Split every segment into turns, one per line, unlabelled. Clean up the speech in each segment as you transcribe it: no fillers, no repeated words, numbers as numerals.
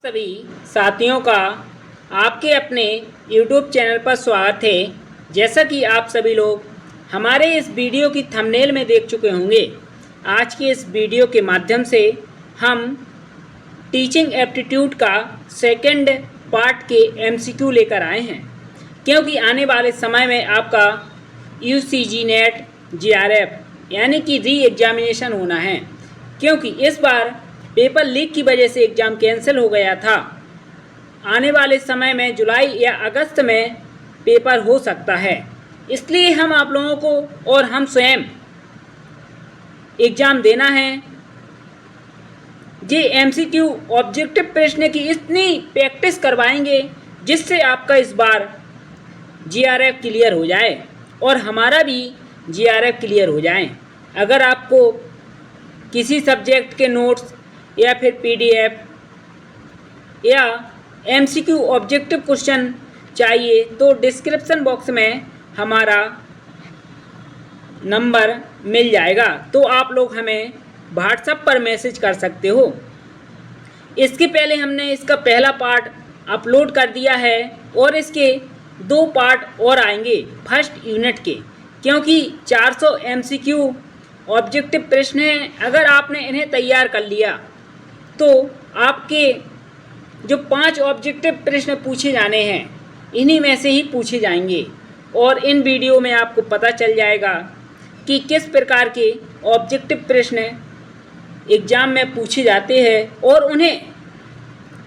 सभी साथियों का आपके अपने YouTube चैनल पर स्वागत है। जैसा कि आप सभी लोग हमारे इस वीडियो की थंबनेल में देख चुके होंगे, आज के इस वीडियो के माध्यम से हम टीचिंग एप्टीट्यूड का सेकंड पार्ट के MCQ लेकर आए हैं, क्योंकि आने वाले समय में आपका UCG नेट JRF यानी कि री एग्जामिनेशन होना है, क्योंकि इस बार पेपर लीक की वजह से एग्ज़ाम कैंसिल हो गया था। आने वाले समय में जुलाई या अगस्त में पेपर हो सकता है, इसलिए हम आप लोगों को और हम स्वयं एग्ज़ाम देना है। ये MCQ ऑब्जेक्टिव प्रश्न की इतनी प्रैक्टिस करवाएंगे जिससे आपका इस बार JRF क्लियर हो जाए और हमारा भी JRF क्लियर हो जाए। अगर आपको किसी सब्जेक्ट के नोट्स या फिर PDF या MCQ ऑब्जेक्टिव क्वेश्चन चाहिए तो डिस्क्रिप्शन बॉक्स में हमारा नंबर मिल जाएगा, तो आप लोग हमें व्हाट्सएप पर मैसेज कर सकते हो। इसके पहले हमने इसका पहला पार्ट अपलोड कर दिया है और इसके 2 पार्ट और आएंगे फर्स्ट यूनिट के, क्योंकि 400 MCQ ऑब्जेक्टिव प्रश्न हैं। अगर आपने इन्हें तैयार कर लिया तो आपके जो 5 ऑब्जेक्टिव प्रश्न पूछे जाने हैं इन्हीं में से ही पूछे जाएंगे, और इन वीडियो में आपको पता चल जाएगा कि किस प्रकार के ऑब्जेक्टिव प्रश्न एग्ज़ाम में पूछे जाते हैं और उन्हें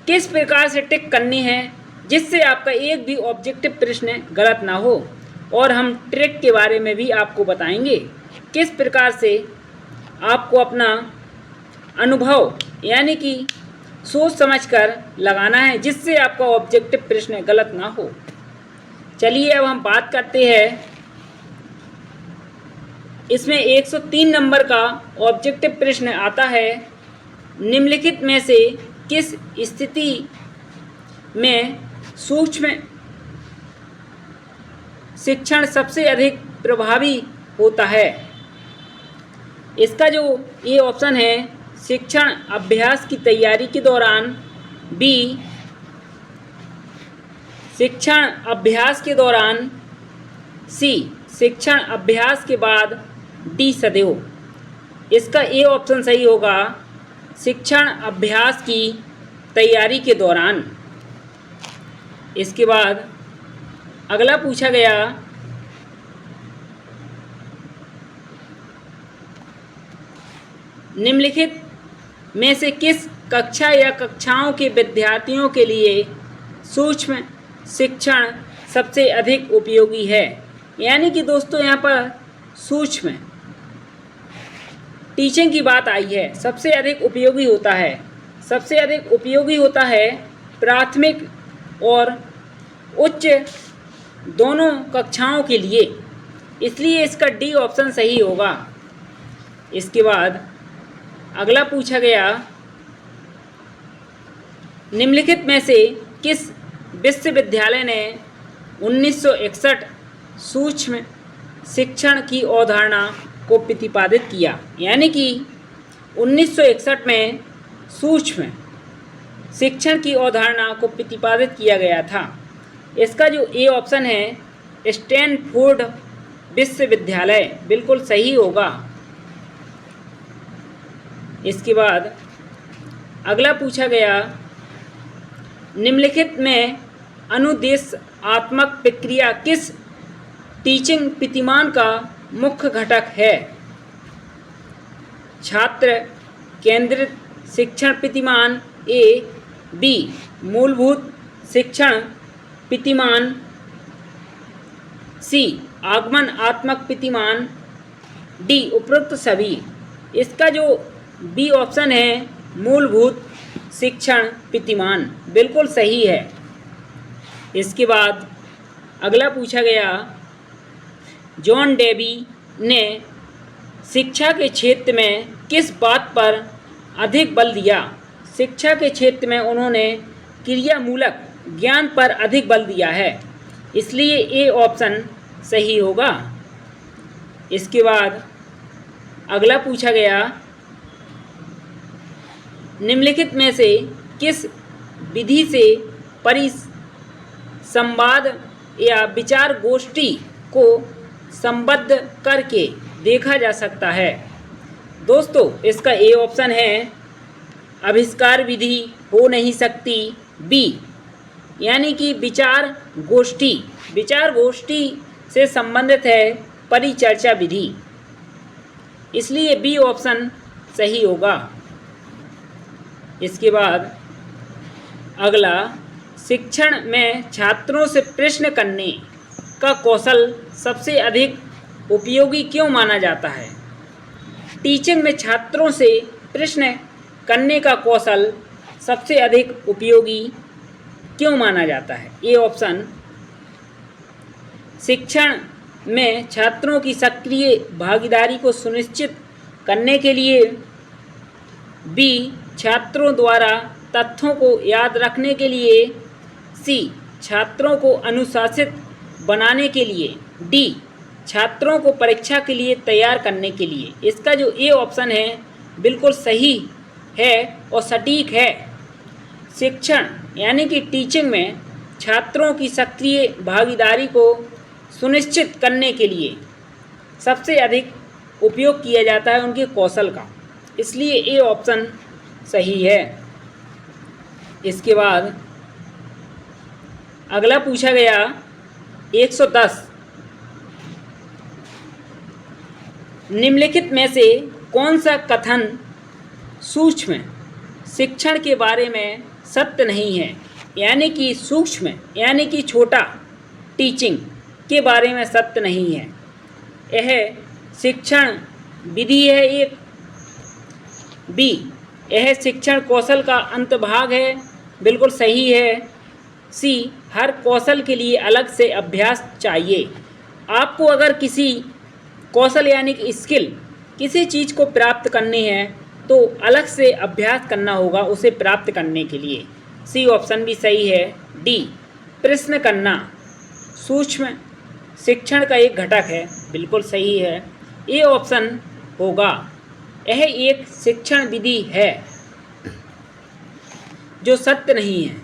किस प्रकार से टिक करनी है जिससे आपका एक भी ऑब्जेक्टिव प्रश्न गलत ना हो। और हम ट्रिक के बारे में भी आपको बताएंगे, किस प्रकार से आपको अपना अनुभव यानी कि सोच समझकर लगाना है जिससे आपका ऑब्जेक्टिव प्रश्न गलत ना हो। चलिए अब हम बात करते हैं, इसमें 103 नंबर का ऑब्जेक्टिव प्रश्न आता है, निम्नलिखित में से किस स्थिति में सूक्ष्म शिक्षण सबसे अधिक प्रभावी होता है। इसका जो ये ऑप्शन है, शिक्षण अभ्यास की तैयारी के दौरान, B शिक्षण अभ्यास के दौरान, C शिक्षण अभ्यास के बाद, D सदैव। इसका ए ऑप्शन सही होगा, शिक्षण अभ्यास की तैयारी के दौरान। इसके बाद अगला पूछा गया, निम्नलिखित में से किस कक्षा या कक्षाओं के विद्यार्थियों के लिए सूक्ष्म शिक्षण सबसे अधिक उपयोगी है। यानी कि दोस्तों यहाँ पर सूक्ष्म टीचिंग की बात आई है, सबसे अधिक उपयोगी होता है। सबसे अधिक उपयोगी होता है प्राथमिक और उच्च दोनों कक्षाओं के लिए, इसलिए इसका डी ऑप्शन सही होगा। इसके बाद अगला पूछा गया, निम्नलिखित में से किस विश्वविद्यालय ने 1961 सूक्ष्म शिक्षण की अवधारणा को प्रतिपादित किया। यानी कि 1961 में सूक्ष्म शिक्षण की अवधारणा को प्रतिपादित किया गया था। इसका जो ए ऑप्शन है, स्टैनफोर्ड विश्वविद्यालय, बिल्कुल सही होगा। इसके बाद अगला पूछा गया, निम्नलिखित में अनुदेशात्मक प्रक्रिया किस टीचिंग प्रतिमान का मुख्य घटक है। छात्र केंद्रित शिक्षण प्रतिमान, A B मूलभूत शिक्षण प्रतिमान, C आगमनात्मक प्रतिमान, D उपरोक्त सभी। इसका जो बी ऑप्शन है, मूलभूत शिक्षण प्रतिमान, बिल्कुल सही है। इसके बाद अगला पूछा गया, जॉन डेवी ने शिक्षा के क्षेत्र में किस बात पर अधिक बल दिया। शिक्षा के क्षेत्र में उन्होंने क्रियामूलक ज्ञान पर अधिक बल दिया है, इसलिए ए ऑप्शन सही होगा। इसके बाद अगला पूछा गया, निम्नलिखित में से किस विधि से परिसंवाद या विचार गोष्ठी को संबद्ध करके देखा जा सकता है। दोस्तों, इसका ए ऑप्शन है आविष्कार विधि हो नहीं सकती। बी यानी कि विचार गोष्ठी से संबंधित है परिचर्चा विधि, इसलिए बी ऑप्शन सही होगा। इसके बाद अगला, शिक्षण में छात्रों से प्रश्न करने का कौशल सबसे अधिक उपयोगी क्यों माना जाता है? टीचिंग में छात्रों से प्रश्न करने का कौशल सबसे अधिक उपयोगी क्यों माना जाता है? ए ऑप्शन, शिक्षण में छात्रों की सक्रिय भागीदारी को सुनिश्चित करने के लिए। बी छात्रों द्वारा तथ्यों को याद रखने के लिए। सी छात्रों को अनुशासित बनाने के लिए। डी छात्रों को परीक्षा के लिए तैयार करने के लिए। इसका जो ए ऑप्शन है बिल्कुल सही है और सटीक है। शिक्षण यानी कि टीचिंग में छात्रों की सक्रिय भागीदारी को सुनिश्चित करने के लिए सबसे अधिक उपयोग किया जाता है उनके कौशल का, इसलिए ए ऑप्शन सही है। इसके बाद अगला पूछा गया 110, निम्नलिखित में से कौन सा कथन सूक्ष्म शिक्षण के बारे में सत्य नहीं है? यानी कि सूक्ष्म यानी कि छोटा टीचिंग के बारे में सत्य नहीं है। यह शिक्षण विधि है एक। बी यह शिक्षण कौशल का अंतभाग है, बिल्कुल सही है। सी हर कौशल के लिए अलग से अभ्यास चाहिए। आपको अगर किसी कौशल यानी कि स्किल किसी चीज़ को प्राप्त करनी है तो अलग से अभ्यास करना होगा उसे प्राप्त करने के लिए। सी ऑप्शन भी सही है। डी प्रश्न करना सूक्ष्म शिक्षण का एक घटक है, बिल्कुल सही है। ए ऑप्शन होगा, यह एक शिक्षण विधि है जो सत्य नहीं है।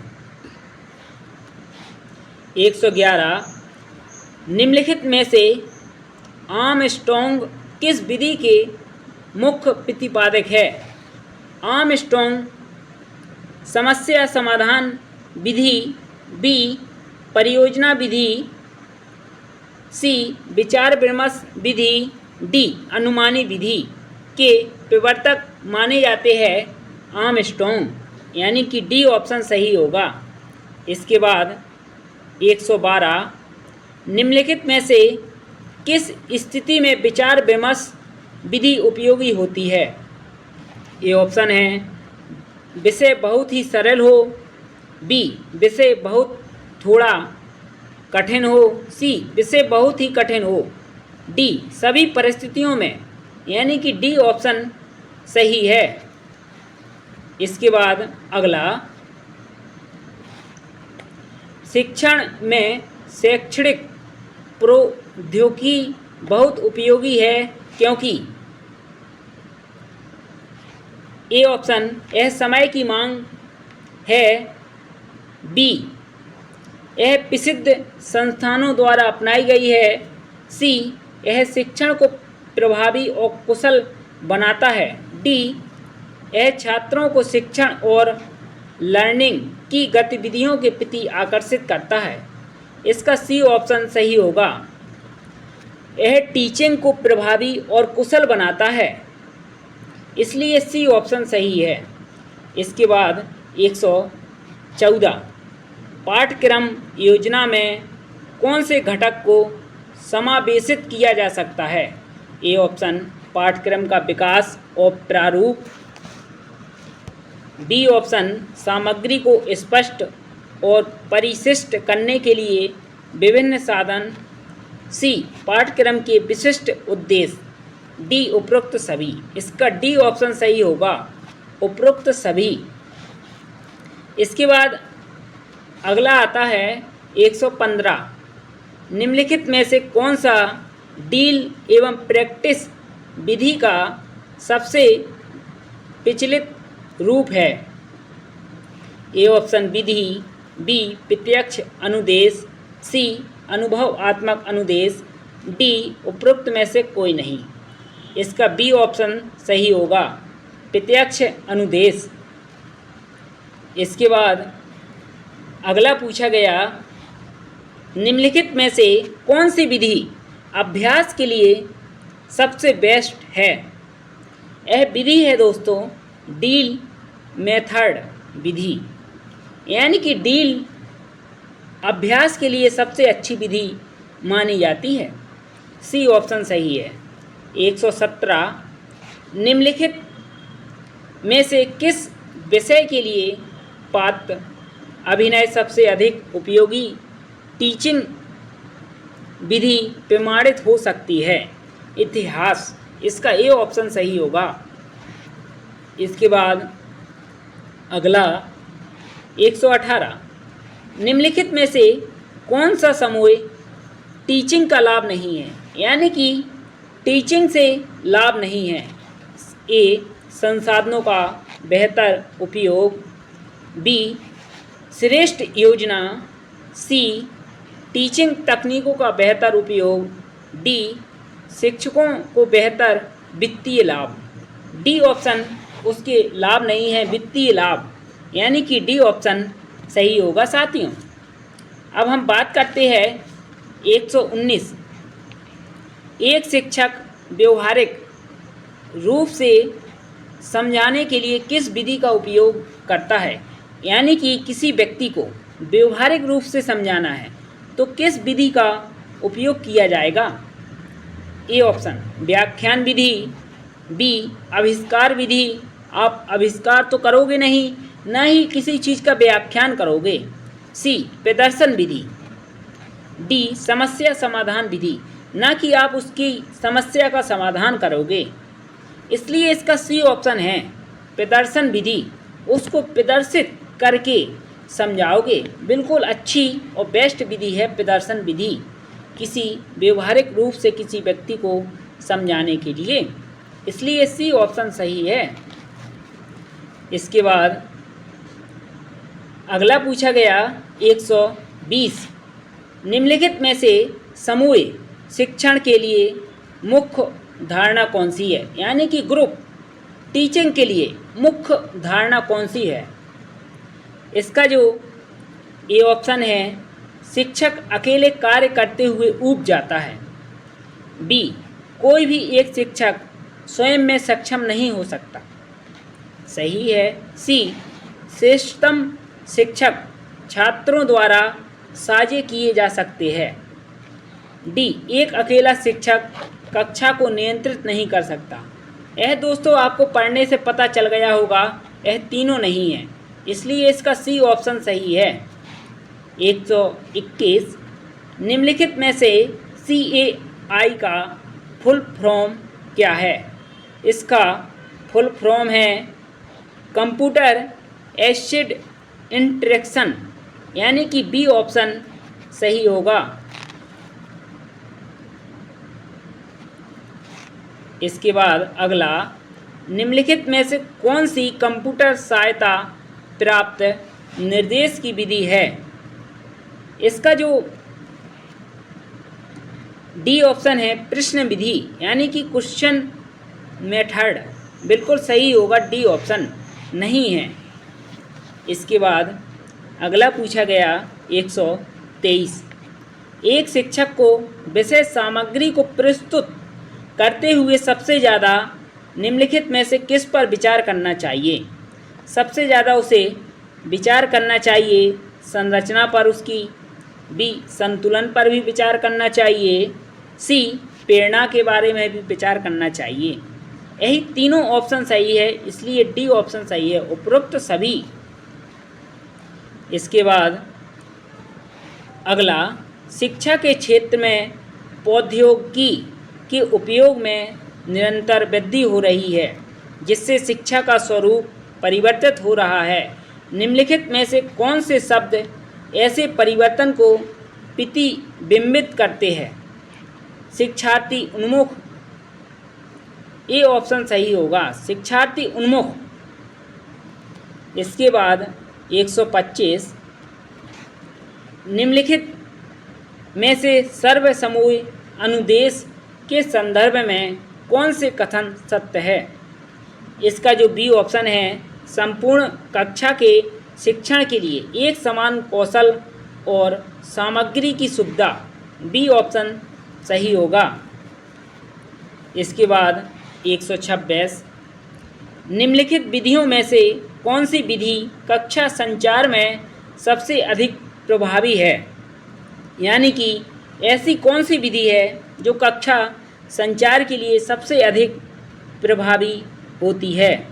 111, निम्नलिखित में से आर्मस्ट्रॉन्ग किस विधि के मुख्य प्रतिपादक है? आर्मस्ट्रॉन्ग समस्या समाधान विधि। बी परियोजना विधि। सी विचार विमर्श विधि। डी अनुमानी विधि के प्रवर्तक माने जाते हैं आर्मस्ट्रॉन्ग, यानी कि डी ऑप्शन सही होगा। इसके बाद 112, निम्नलिखित में से किस स्थिति में विचार विमर्श विधि उपयोगी होती है? ये ऑप्शन है विषय बहुत ही सरल हो। बी विषय बहुत थोड़ा कठिन हो। सी विषय बहुत ही कठिन हो। डी सभी परिस्थितियों में, यानी कि डी ऑप्शन सही है। इसके बाद अगला, शिक्षण में शैक्षणिक प्रौद्योगिकी बहुत उपयोगी है क्योंकि। ए ऑप्शन यह समय की मांग है। बी यह प्रसिद्ध संस्थानों द्वारा अपनाई गई है। सी यह शिक्षण को प्रभावी और कुशल बनाता है। डी यह छात्रों को शिक्षण और लर्निंग की गतिविधियों के प्रति आकर्षित करता है। इसका सी ऑप्शन सही होगा, यह टीचिंग को प्रभावी और कुशल बनाता है, इसलिए सी ऑप्शन सही है। इसके बाद 114, पाठ्यक्रम योजना में कौन से घटक को समावेशित किया जा सकता है? ए ऑप्शन पाठ्यक्रम का विकास और प्रारूप। बी ऑप्शन सामग्री को स्पष्ट और परिशिष्ट करने के लिए विभिन्न साधन। सी पाठ्यक्रम के विशिष्ट उद्देश्य। डी उपरोक्त सभी। इसका डी ऑप्शन सही होगा, उपरोक्त सभी। इसके बाद अगला आता है 115, निम्नलिखित में से कौन सा डील एवं प्रैक्टिस विधि का सबसे प्रचलित रूप है? ए ऑप्शन विधि, बी प्रत्यक्ष अनुदेश, सी अनुभवात्मक अनुदेश, डी उपरोक्त में से कोई नहीं। इसका बी ऑप्शन सही होगा, प्रत्यक्ष अनुदेश। इसके बाद अगला पूछा गया, निम्नलिखित में से कौन सी विधि अभ्यास के लिए सबसे बेस्ट है? यह विधि है दोस्तों डील मेथड विधि, यानी कि डील अभ्यास के लिए सबसे अच्छी विधि मानी जाती है। सी ऑप्शन सही है। 117 निम्नलिखित में से किस विषय के लिए पात्र अभिनय सबसे अधिक उपयोगी टीचिंग विधि प्रमाणित हो सकती है? इतिहास। इसका ए ऑप्शन सही होगा। इसके बाद अगला 118 निम्नलिखित में से कौन सा समूह टीचिंग का लाभ नहीं है, यानी कि टीचिंग से लाभ नहीं है? ए संसाधनों का बेहतर उपयोग, बी श्रेष्ठ योजना, सी टीचिंग तकनीकों का बेहतर उपयोग, डी शिक्षकों को बेहतर वित्तीय लाभ। डी ऑप्शन उसके लाभ नहीं है, वित्तीय लाभ, यानी कि डी ऑप्शन सही होगा साथियों। अब हम बात करते हैं 119 एक शिक्षक व्यवहारिक रूप से समझाने के लिए किस विधि का उपयोग करता है? यानी कि किसी व्यक्ति को व्यवहारिक रूप से समझाना है तो किस विधि का उपयोग किया जाएगा? ए ऑप्शन व्याख्यान विधि, बी आविष्कार विधि, आप आविष्कार तो करोगे नहीं, न ही किसी चीज़ का व्याख्यान करोगे, सी प्रदर्शन विधि, डी समस्या समाधान विधि, न कि आप उसकी समस्या का समाधान करोगे। इसलिए इसका सी ऑप्शन है प्रदर्शन विधि, उसको प्रदर्शित करके समझाओगे। बिल्कुल अच्छी और बेस्ट विधि है प्रदर्शन विधि, किसी व्यवहारिक रूप से किसी व्यक्ति को समझाने के लिए, इसलिए सी ऑप्शन सही है। इसके बाद अगला पूछा गया 120 निम्नलिखित में से समूह शिक्षण के लिए मुख्य धारणा कौन सी है? यानी कि ग्रुप टीचिंग के लिए मुख्य धारणा कौन सी है? इसका जो ए ऑप्शन है शिक्षक अकेले कार्य करते हुए ऊब जाता है, बी कोई भी एक शिक्षक स्वयं में सक्षम नहीं हो सकता, सही है, सी श्रेष्ठतम शिक्षक छात्रों द्वारा साझे किए जा सकते हैं, डी एक अकेला शिक्षक कक्षा को नियंत्रित नहीं कर सकता। यह दोस्तों आपको पढ़ने से पता चल गया होगा, यह तीनों नहीं है, इसलिए इसका सी ऑप्शन सही है। 121 निम्नलिखित में से CAI का फुल फॉर्म क्या है? इसका फुल फॉर्म है कंप्यूटर एसिड इंटरेक्शन, यानी कि बी ऑप्शन सही होगा। इसके बाद अगला निम्नलिखित में से कौन सी कंप्यूटर सहायता प्राप्त निर्देश की विधि है? इसका जो डी ऑप्शन है प्रश्न विधि, यानी कि क्वेश्चन मेथड, बिल्कुल सही होगा, डी ऑप्शन नहीं है। इसके बाद अगला पूछा गया 123 एक शिक्षक को विषय सामग्री को प्रस्तुत करते हुए सबसे ज़्यादा निम्नलिखित में से किस पर विचार करना चाहिए? सबसे ज़्यादा उसे विचार करना चाहिए संरचना पर उसकी, बी संतुलन पर भी विचार करना चाहिए, सी प्रेरणा के बारे में भी विचार करना चाहिए। यही तीनों ऑप्शन सही है, इसलिए डी ऑप्शन सही है, उपरोक्त सभी। इसके बाद अगला शिक्षा के क्षेत्र में प्रौद्योगिकी के उपयोग में निरंतर वृद्धि हो रही है, जिससे शिक्षा का स्वरूप परिवर्तित हो रहा है। निम्नलिखित में से कौन से शब्द ऐसे परिवर्तन को प्रतिबिंबित करते हैं? शिक्षार्थी उन्मुख, ए ऑप्शन सही होगा, शिक्षार्थी उन्मुख। इसके बाद 125 निम्नलिखित में से सर्वसमूह अनुदेश के संदर्भ में कौन से कथन सत्य है? इसका जो बी ऑप्शन है, संपूर्ण कक्षा के शिक्षण के लिए एक समान कौशल और सामग्री की सुविधा, बी ऑप्शन सही होगा। इसके बाद 126 निम्नलिखित विधियों में से कौन सी विधि कक्षा संचार में सबसे अधिक प्रभावी है? यानी कि ऐसी कौन सी विधि है जो कक्षा संचार के लिए सबसे अधिक प्रभावी होती है?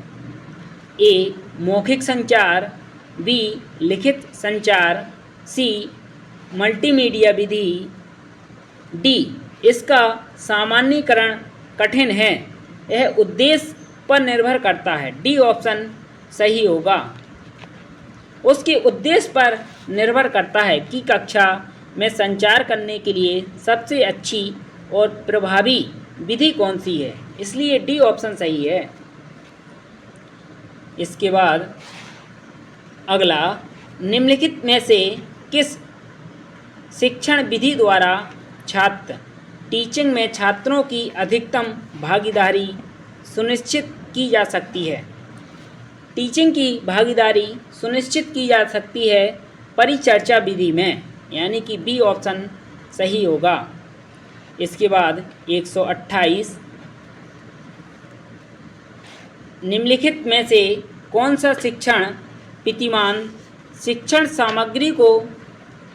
ए मौखिक संचार, बी लिखित संचार, सी मल्टीमीडिया विधि, डी इसका सामान्यीकरण कठिन है, यह उद्देश्य पर निर्भर करता है, डी ऑप्शन सही होगा। उसके उद्देश्य पर निर्भर करता है कि कक्षा में संचार करने के लिए सबसे अच्छी और प्रभावी विधि कौन सी है, इसलिए डी ऑप्शन सही है। इसके बाद अगला, निम्नलिखित में से किस शिक्षण विधि द्वारा छात्र टीचिंग में छात्रों की अधिकतम भागीदारी सुनिश्चित की जा सकती है? टीचिंग की भागीदारी सुनिश्चित की जा सकती है परिचर्चा विधि में, यानी कि बी ऑप्शन सही होगा। इसके बाद 128 निम्नलिखित में से कौन सा शिक्षण प्रतिमान शिक्षण सामग्री को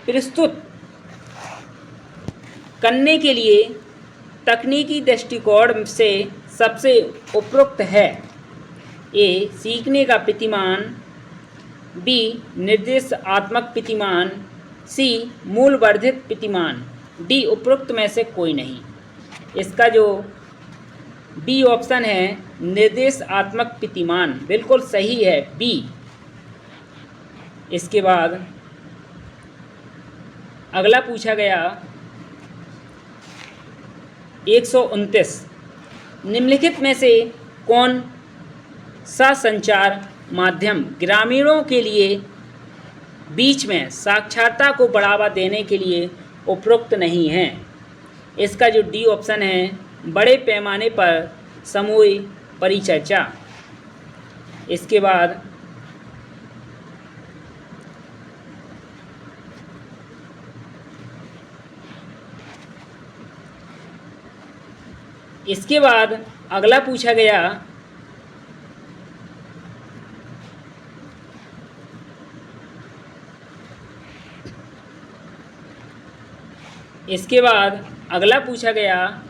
प्रस्तुत करने के लिए तकनीकी दृष्टिकोण से सबसे उपयुक्त है? ए सीखने का प्रतिमान, बी निर्देशात्मक प्रतिमान, सी मूल वर्धित प्रतिमान, डी उपयुक्त में से कोई नहीं। इसका जो बी ऑप्शन है निर्देशात्मक प्रतिमान, बिल्कुल सही है, बी। इसके बाद अगला पूछा गया 129 निम्नलिखित में से कौन सा संचार माध्यम ग्रामीणों के लिए बीच में साक्षरता को बढ़ावा देने के लिए उपयुक्त नहीं है? इसका जो डी ऑप्शन है बड़े पैमाने पर समूह परिचर्चा। इसके बाद अगला पूछा गया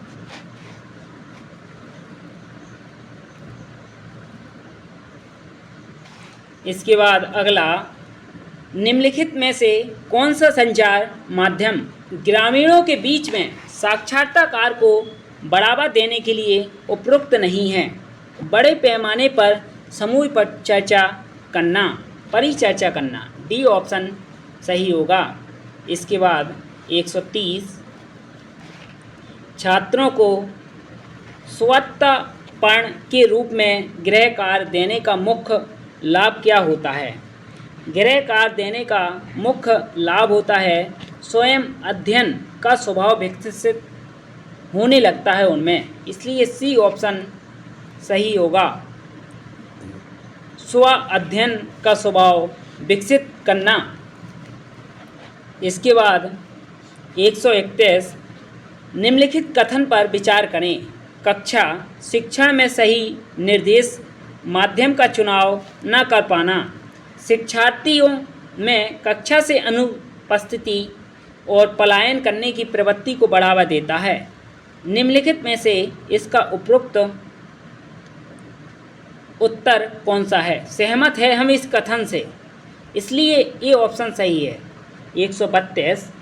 निम्नलिखित में से कौन सा संचार माध्यम ग्रामीणों के बीच में साक्षरता को बढ़ावा देने के लिए उपयुक्त नहीं है? बड़े पैमाने पर समूह पर परिचर्चा करना, डी ऑप्शन सही होगा। इसके बाद 130 छात्रों को स्वतःपर्ण के रूप में गृह कार्य देने का मुख्य लाभ क्या होता है? गृह कार्य देने का मुख्य लाभ होता है स्वयं अध्ययन का स्वभाव विकसित होने लगता है उनमें, इसलिए सी ऑप्शन सही होगा, स्व अध्ययन का स्वभाव विकसित करना। इसके बाद 131 निम्नलिखित कथन पर विचार करें। कक्षा शिक्षण में सही निर्देश माध्यम का चुनाव न कर पाना शिक्षार्थियों में कक्षा से अनुपस्थिति और पलायन करने की प्रवृत्ति को बढ़ावा देता है। निम्नलिखित में से इसका उपयुक्त उत्तर कौन सा है? सहमत है हम इस कथन से, इसलिए ये ऑप्शन सही है। 132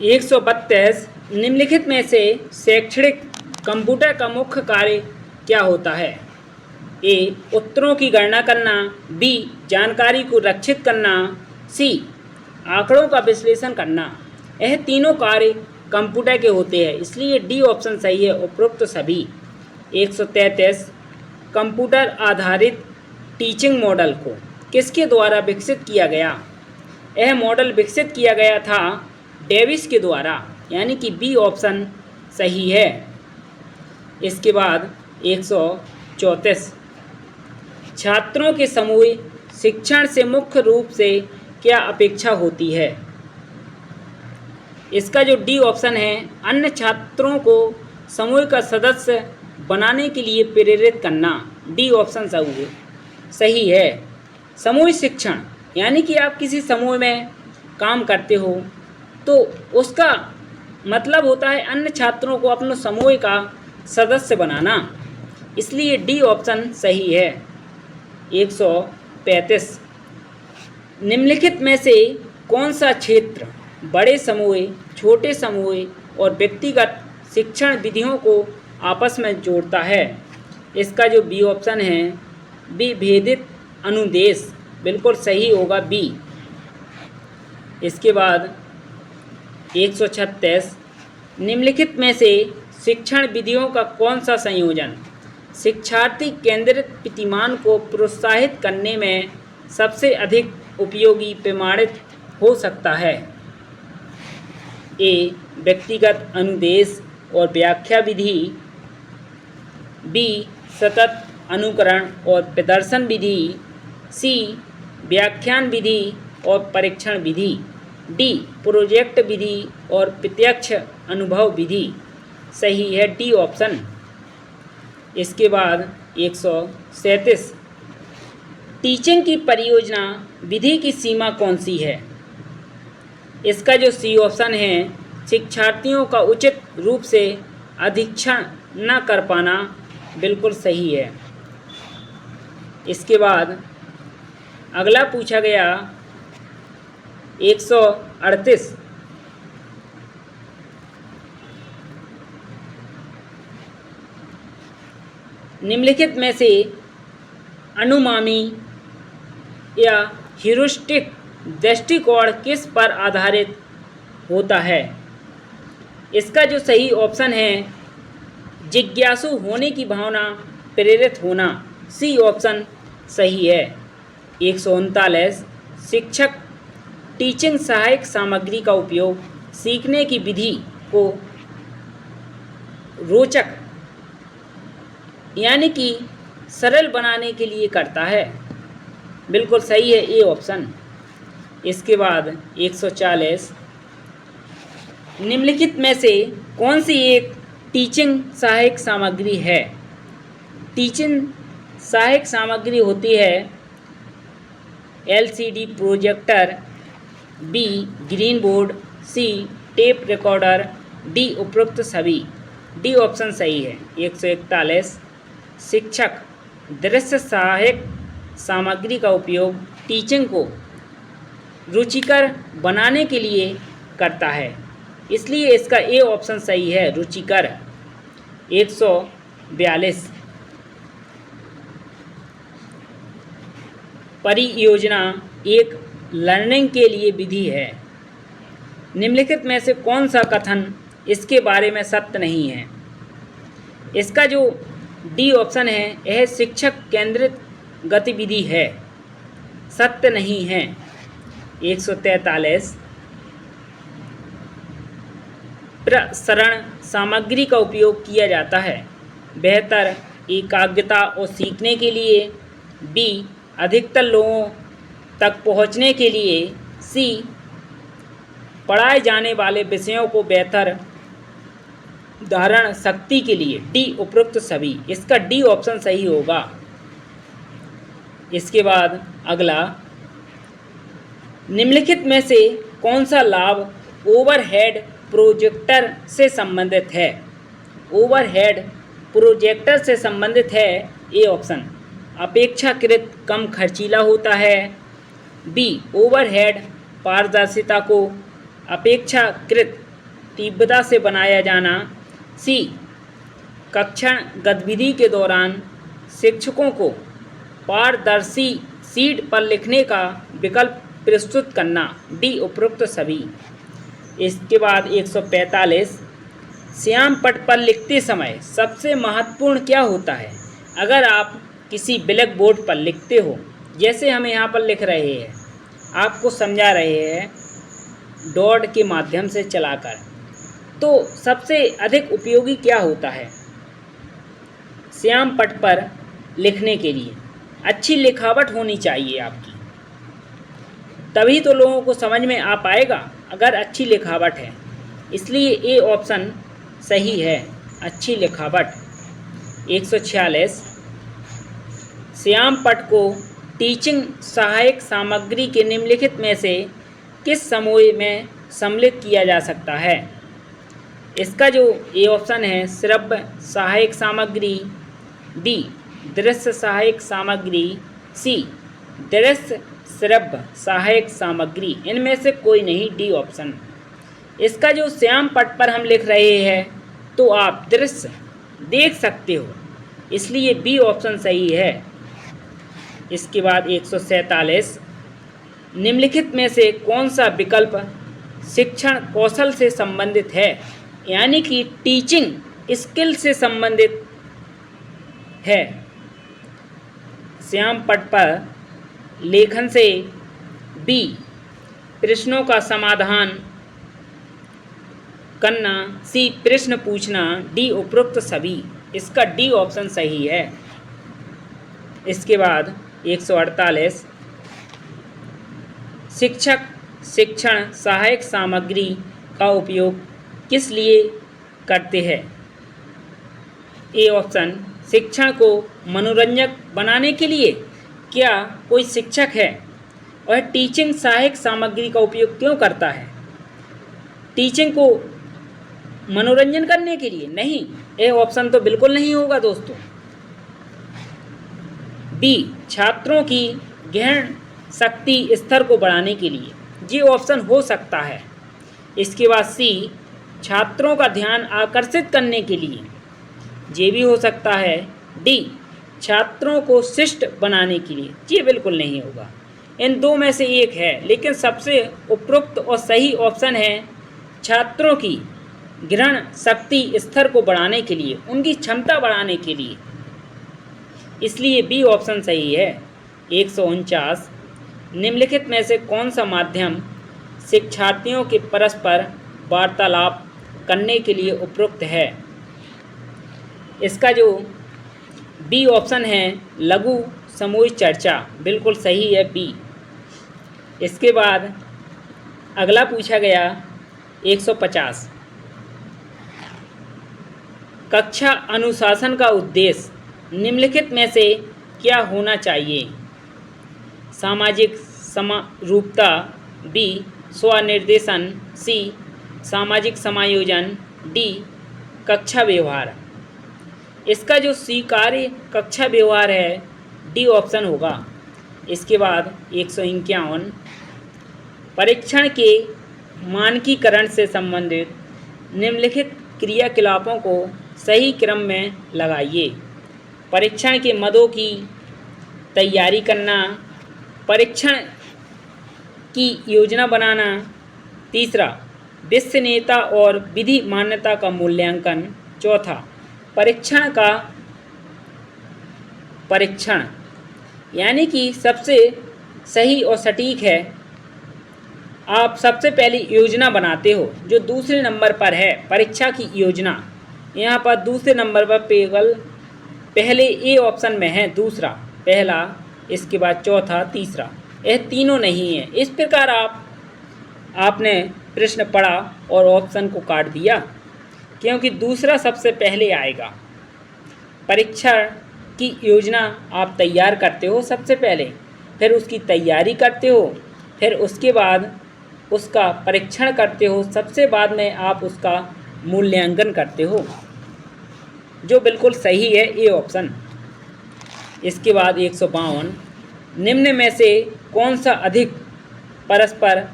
132 निम्नलिखित में से शैक्षणिक कंप्यूटर का मुख्य कार्य क्या होता है? ए. उत्तरों की गणना करना, बी. जानकारी को रक्षित करना, सी. आंकड़ों का विश्लेषण करना। यह तीनों कार्य कंप्यूटर के होते हैं, इसलिए डी ऑप्शन सही है, उपरोक्त सभी। 133 कंप्यूटर आधारित टीचिंग मॉडल को किसके द्वारा विकसित किया गया? यह मॉडल विकसित किया गया था डेविस के द्वारा, यानी कि बी ऑप्शन सही है। इसके बाद 134 छात्रों के समूह शिक्षण से मुख्य रूप से क्या अपेक्षा होती है? इसका जो डी ऑप्शन है, अन्य छात्रों को समूह का सदस्य बनाने के लिए प्रेरित करना। डी ऑप्शन सही है। समूह शिक्षण यानी कि आप किसी समूह में काम करते हो तो उसका मतलब होता है अन्य छात्रों को अपने समूह का सदस्य बनाना, इसलिए डी ऑप्शन सही है। 135 निम्नलिखित में से कौन सा क्षेत्र बड़े समूह, छोटे समूह और व्यक्तिगत शिक्षण विधियों को आपस में जोड़ता है? इसका जो बी ऑप्शन है, विभेदित अनुदेश, बिल्कुल सही होगा बी। इसके बाद 136 निम्नलिखित में से शिक्षण विधियों का कौन सा संयोजन शिक्षार्थी केंद्रित प्रतिमान को प्रोत्साहित करने में सबसे अधिक उपयोगी प्रमाणित हो सकता है? ए. व्यक्तिगत अनुदेश और व्याख्या विधि, बी. सतत अनुकरण और प्रदर्शन विधि, सी. व्याख्यान विधि और परीक्षण विधि, डी. प्रोजेक्ट विधि और प्रत्यक्ष अनुभव विधि। सही है डी ऑप्शन। इसके बाद 137 टीचिंग की परियोजना विधि की सीमा कौन सी है? इसका जो सी ऑप्शन है, शिक्षार्थियों का उचित रूप से अधीक्षण न कर पाना, बिल्कुल सही है। इसके बाद अगला पूछा गया 138 निम्नलिखित में से अनुमानी या ह्यूरिस्टिक दृष्टिकोण किस पर आधारित होता है? इसका जो सही ऑप्शन है, जिज्ञासु होने की भावना प्रेरित होना। सी ऑप्शन सही है। 139 शिक्षक टीचिंग सहायक सामग्री का उपयोग सीखने की विधि को रोचक यानी कि सरल बनाने के लिए करता है। बिल्कुल सही है ए ऑप्शन। इसके बाद 140 निम्नलिखित में से कौन सी एक टीचिंग सहायक सामग्री है? टीचिंग सहायक सामग्री होती है LCD projector, B. Green board, C. Tape recorder, D. उपरोक्त सभी। डी ऑप्शन सही है। 141 शिक्षक दृश्य सहायक सामग्री का उपयोग टीचिंग को रुचिकर बनाने के लिए करता है, इसलिए इसका ए ऑप्शन सही है, रुचिकर। 142 परियोजना एक लर्निंग के लिए विधि है। निम्नलिखित में से कौन सा कथन इसके बारे में सत्य नहीं है? इसका जो डी ऑप्शन है, यह शिक्षक केंद्रित गतिविधि है, सत्य नहीं है। 143 प्रसरण सामग्री का उपयोग किया जाता है बेहतर एकाग्रता और सीखने के लिए, बी. अधिकतर लोगों तक पहुंचने के लिए, सी. पढ़ाए जाने वाले विषयों को बेहतर धारण शक्ति के लिए, डी. उपरोक्त सभी। इसका डी ऑप्शन सही होगा। इसके बाद अगला निम्नलिखित में से कौन सा लाभ ओवरहेड प्रोजेक्टर से संबंधित है? ओवरहेड प्रोजेक्टर से संबंधित है ए ऑप्शन, अपेक्षाकृत कम खर्चीला होता है, बी. ओवरहेड पारदर्शिता को अपेक्षाकृत तीव्रता से बनाया जाना। सी, कक्षा गतिविधि के दौरान शिक्षकों को पारदर्शी शीट पर लिखने का विकल्प प्रस्तुत करना। डी, उपरोक्त सभी। इसके बाद 145, श्याम पट पर लिखते समय सबसे महत्वपूर्ण क्या होता है? अगर आप किसी ब्लैक बोर्ड पर लिखते हो, जैसे हम यहाँ पर लिख रहे हैं, आपको समझा रहे हैं डॉट के माध्यम से चलाकर, तो सबसे अधिक उपयोगी क्या होता है श्याम पट पर लिखने के लिए? अच्छी लिखावट होनी चाहिए आपकी, तभी तो लोगों को समझ में आ पाएगा अगर अच्छी लिखावट है। इसलिए ए ऑप्शन सही है, अच्छी लिखावट। 146, श्याम पट को टीचिंग सहायक सामग्री के निम्नलिखित में से किस समूह में सम्मिलित किया जा सकता है? इसका जो ए ऑप्शन है श्रव्य सहायक सामग्री, डी, दृश्य सहायक सामग्री, सी, दृश्य श्रव्य सहायक सामग्री। इनमें से कोई नहीं, डी ऑप्शन। इसका जो श्याम पट पर हम लिख रहे हैं तो आप दृश्य देख सकते हो, इसलिए बी ऑप्शन सही है। इसके बाद 147, निम्नलिखित में से कौन सा विकल्प शिक्षण कौशल से संबंधित है, यानी कि टीचिंग स्किल से संबंधित है? श्याम पट पर लेखन से, बी, प्रश्नों का समाधान करना, सी, प्रश्न पूछना, डी, उपरोक्त सभी। इसका डी ऑप्शन सही है। इसके बाद 148, शिक्षक शिक्षण सहायक सामग्री का उपयोग किस लिए करते हैं? ए ऑप्शन, शिक्षण को मनोरंजक बनाने के लिए। क्या कोई शिक्षक है और टीचिंग सहायक सामग्री का उपयोग क्यों करता है? टीचिंग को मनोरंजन करने के लिए? नहीं, ए ऑप्शन तो बिल्कुल नहीं होगा दोस्तों। बी, छात्रों की ग्रहण शक्ति स्तर को बढ़ाने के लिए, ये ऑप्शन हो सकता है। इसके बाद सी, छात्रों का ध्यान आकर्षित करने के लिए, ये भी हो सकता है। डी, छात्रों को शिष्ट बनाने के लिए, ये बिल्कुल नहीं होगा। इन दो में से एक है, लेकिन सबसे उपयुक्त और सही ऑप्शन है छात्रों की ग्रहण शक्ति स्तर को बढ़ाने के लिए, उनकी क्षमता बढ़ाने के लिए, इसलिए बी ऑप्शन सही है। 149, निम्नलिखित में से कौन सा माध्यम शिक्षार्थियों के परस्पर वार्तालाप करने के लिए उपयुक्त है? इसका जो बी ऑप्शन है लघु समूह चर्चा, बिल्कुल सही है बी। इसके बाद अगला पूछा गया 150, कक्षा अनुशासन का उद्देश्य निम्नलिखित में से क्या होना चाहिए? सामाजिक समरूपता, बी, स्वनिर्देशन, सी, सामाजिक समायोजन, डी, कक्षा व्यवहार। इसका जो स्वीकार्य कक्षा व्यवहार है डी ऑप्शन होगा। इसके बाद 151, परीक्षण के मानकीकरण से संबंधित निम्नलिखित क्रियाकलापों को सही क्रम में लगाइए। परीक्षण के मदों की तैयारी करना, परीक्षण की योजना बनाना, तीसरा विश्वसनीयता और विधि मान्यता का मूल्यांकन, चौथा परीक्षण यानी कि सबसे सही और सटीक है। आप सबसे पहले योजना बनाते हो, जो दूसरे नंबर पर है परीक्षा की योजना। यहाँ पर दूसरे नंबर पर केवल पहले ए ऑप्शन में है दूसरा, पहला, इसके बाद चौथा, तीसरा, यह तीनों नहीं है। इस प्रकार आपने प्रश्न पढ़ा और ऑप्शन को काट दिया, क्योंकि दूसरा सबसे पहले आएगा। परीक्षा की योजना आप तैयार करते हो सबसे पहले, फिर उसकी तैयारी करते हो, फिर उसके बाद उसका परीक्षण करते हो, सबसे बाद में आप उसका मूल्यांकन करते हो, जो बिल्कुल सही है ए ऑप्शन। इसके बाद 152, निम्न में से कौन सा अधिक परस्पर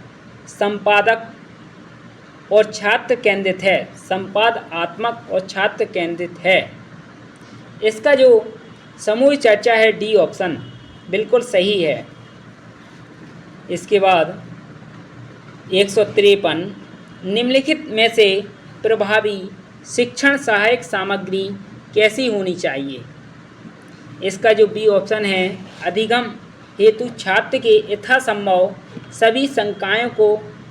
संपादक और छात्र केंद्रित है, संपादनात्मक और छात्र केंद्रित है। इसका जो समूह चर्चा है डी ऑप्शन बिल्कुल सही है। इसके बाद 153 निम्नलिखित में से प्रभावी शिक्षण सहायक सामग्री कैसी होनी चाहिए। इसका जो बी ऑप्शन है अधिगम हेतु छात्र के यथासंभव सभी संकायों को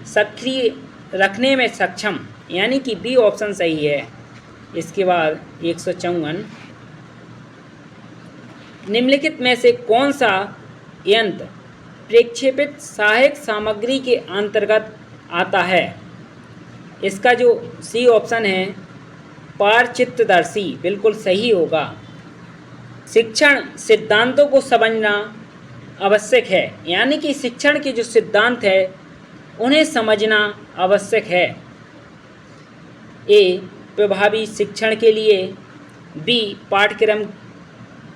सक्रिय रखने में सक्षम, यानी कि बी ऑप्शन सही है। इसके बाद 154 निम्नलिखित में से कौन सा यंत्र प्रक्षेपित सहायक सामग्री के अंतर्गत आता है। इसका जो सी ऑप्शन है पारचित्रदर्शी बिल्कुल सही होगा। शिक्षण सिद्धांतों को समझना आवश्यक है, यानी कि शिक्षण के जो सिद्धांत है उन्हें समझना आवश्यक है। ए प्रभावी शिक्षण के लिए, बी पाठ्यक्रम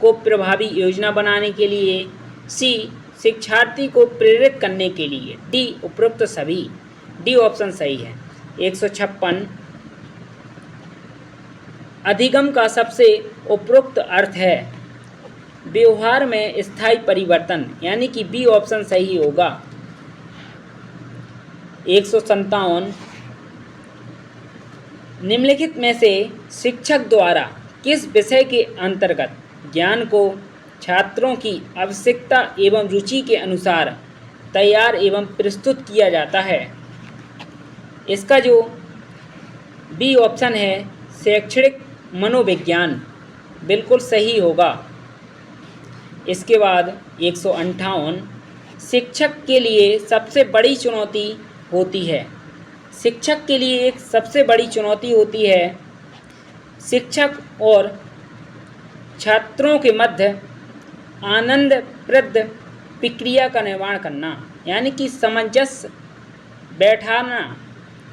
को प्रभावी योजना बनाने के लिए, सी शिक्षार्थी को प्रेरित करने के लिए, डी उपरोक्त सभी। डी ऑप्शन सही है। 156 अधिगम का सबसे उपरोक्त अर्थ है व्यवहार में स्थायी परिवर्तन, यानी कि बी ऑप्शन सही होगा। 157 निम्नलिखित में से शिक्षक द्वारा किस विषय के अंतर्गत ज्ञान को छात्रों की आवश्यकता एवं रुचि के अनुसार तैयार एवं प्रस्तुत किया जाता है। इसका जो बी ऑप्शन है शैक्षणिक मनोविज्ञान बिल्कुल सही होगा। इसके बाद 158 शिक्षक के लिए सबसे बड़ी चुनौती होती है। शिक्षक के लिए एक सबसे बड़ी चुनौती होती है शिक्षक और छात्रों के मध्य आनंदप्रद प्रक्रिया का निर्माण करना, यानी कि सामंजस्य बैठाना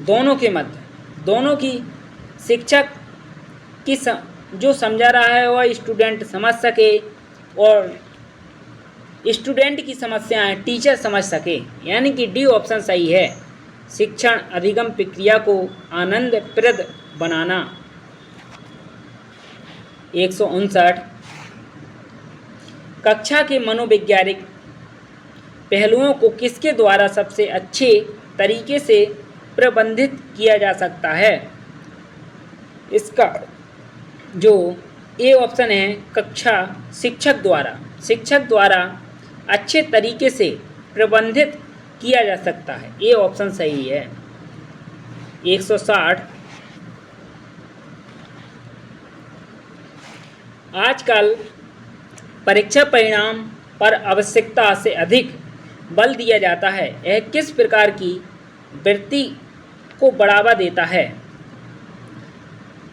दोनों के मध्य, दोनों की शिक्षक की जो समझा रहा है वह स्टूडेंट समझ सके और स्टूडेंट की समस्याएं टीचर समझ सके, यानी कि डी ऑप्शन सही है। शिक्षण अधिगम प्रक्रिया को आनंदप्रद बनाना। 159 कक्षा के मनोवैज्ञानिक पहलुओं को किसके द्वारा सबसे अच्छे तरीके से प्रबंधित किया जा सकता है। इसका जो ए ऑप्शन है कक्षा शिक्षक द्वारा अच्छे तरीके से प्रबंधित किया जा सकता है, ए ऑप्शन सही है। 160 आजकल परीक्षा परिणाम पर आवश्यकता से अधिक बल दिया जाता है, यह किस प्रकार की वृत्ति को बढ़ावा देता है।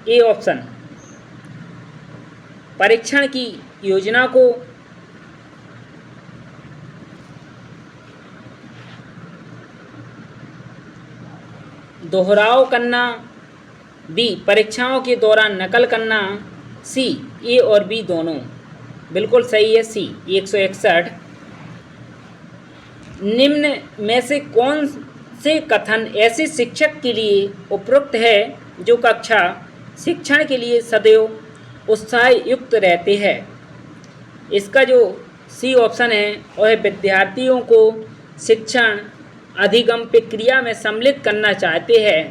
ए ऑप्शन परीक्षण की योजना को दोहराव करना, बी परीक्षाओं के दौरान नकल करना, सी ए और बी दोनों बिल्कुल सही है। सी 161 निम्न में से कौन से कथन ऐसे शिक्षक के लिए उपयुक्त है जो कक्षा शिक्षण के लिए सदैव उत्साह युक्त रहते हैं। इसका जो सी ऑप्शन है वह विद्यार्थियों को शिक्षण अधिगम प्रक्रिया में सम्मिलित करना चाहते हैं,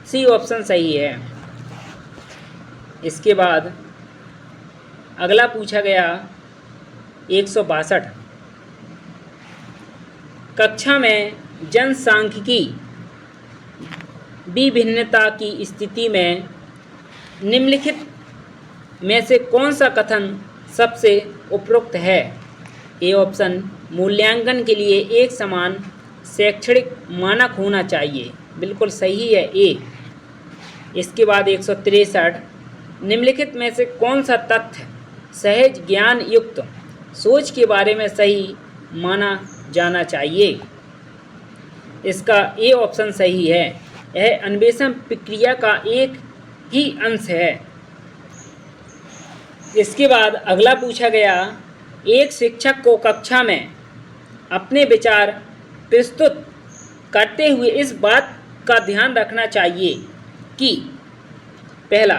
सी ऑप्शन सही है। इसके बाद अगला पूछा गया 162 कक्षा में जनसांख्यिकी विभिन्नता की स्थिति में निम्नलिखित में से कौन सा कथन सबसे उपयुक्त है। ए ऑप्शन मूल्यांकन के लिए एक समान शैक्षणिक मानक होना चाहिए, बिल्कुल सही है ए। इसके बाद 163 निम्नलिखित में से कौन सा तथ्य सहज ज्ञान युक्त सोच के बारे में सही माना जाना चाहिए। इसका ए ऑप्शन सही है, यह अन्वेषण प्रक्रिया का एक ही अंश है। इसके बाद अगला पूछा गया एक शिक्षक को कक्षा में अपने विचार प्रस्तुत करते हुए इस बात का ध्यान रखना चाहिए कि पहला,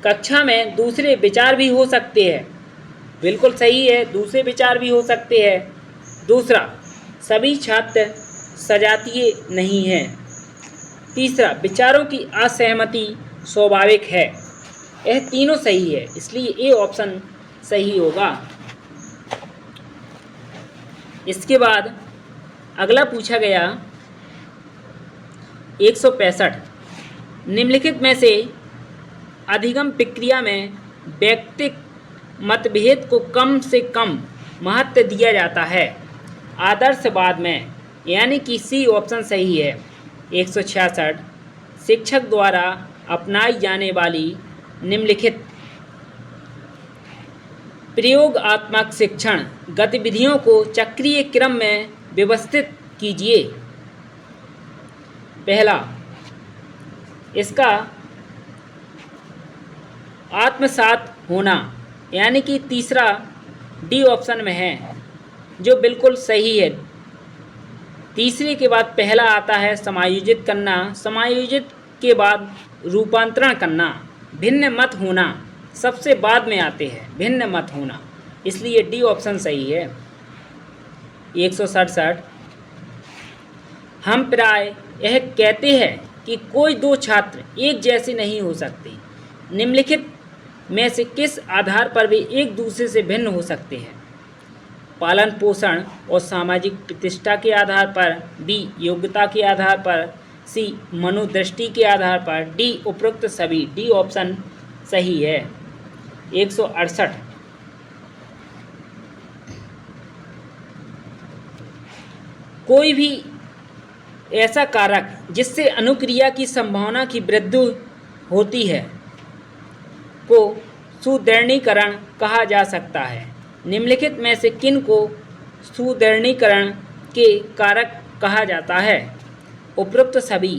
कक्षा में दूसरे विचार भी हो सकते हैं। बिल्कुल सही है, दूसरे विचार भी हो सकते हैं। दूसरा, सभी छात्र सजातीय नहीं हैं। तीसरा, विचारों की असहमति स्वाभाविक है। यह तीनों सही है, इसलिए ए ऑप्शन सही होगा। इसके बाद अगला पूछा गया 165, निम्नलिखित में से अधिगम प्रक्रिया में व्यक्तिक मतभेद को कम से कम महत्व दिया जाता है आदर्शवाद में, यानी कि सी ऑप्शन सही है। 166, शिक्षक द्वारा अपनाई जाने वाली निम्नलिखित प्रयोगात्मक शिक्षण गतिविधियों को चक्रीय क्रम में व्यवस्थित कीजिए। पहला, इसका आत्मसात होना, यानी कि तीसरा डी ऑप्शन में है, जो बिल्कुल सही है। तीसरे के बाद पहला आता है समायोजित करना, समायोजित के बाद रूपांतरण करना। भिन्न मत होना सबसे बाद में आते हैं, भिन्न मत होना, इसलिए डी ऑप्शन सही है। 167, हम प्राय यह कहते हैं कि कोई दो छात्र एक जैसे नहीं हो सकते। निम्नलिखित में से किस आधार पर वे एक दूसरे से भिन्न हो सकते हैं? पालन पोषण और सामाजिक प्रतिष्ठा के आधार पर, बी योग्यता के आधार पर, सी मनोदृष्टि के आधार पर, डी उपरोक्त सभी। डी ऑप्शन सही है। 168, कोई भी ऐसा कारक जिससे अनुक्रिया की संभावना की वृद्धि होती है को सुदृढ़ीकरण कहा जा सकता है। निम्नलिखित में से किन को सुदृढ़ीकरण के कारक कहा जाता है? उपरोक्त सभी,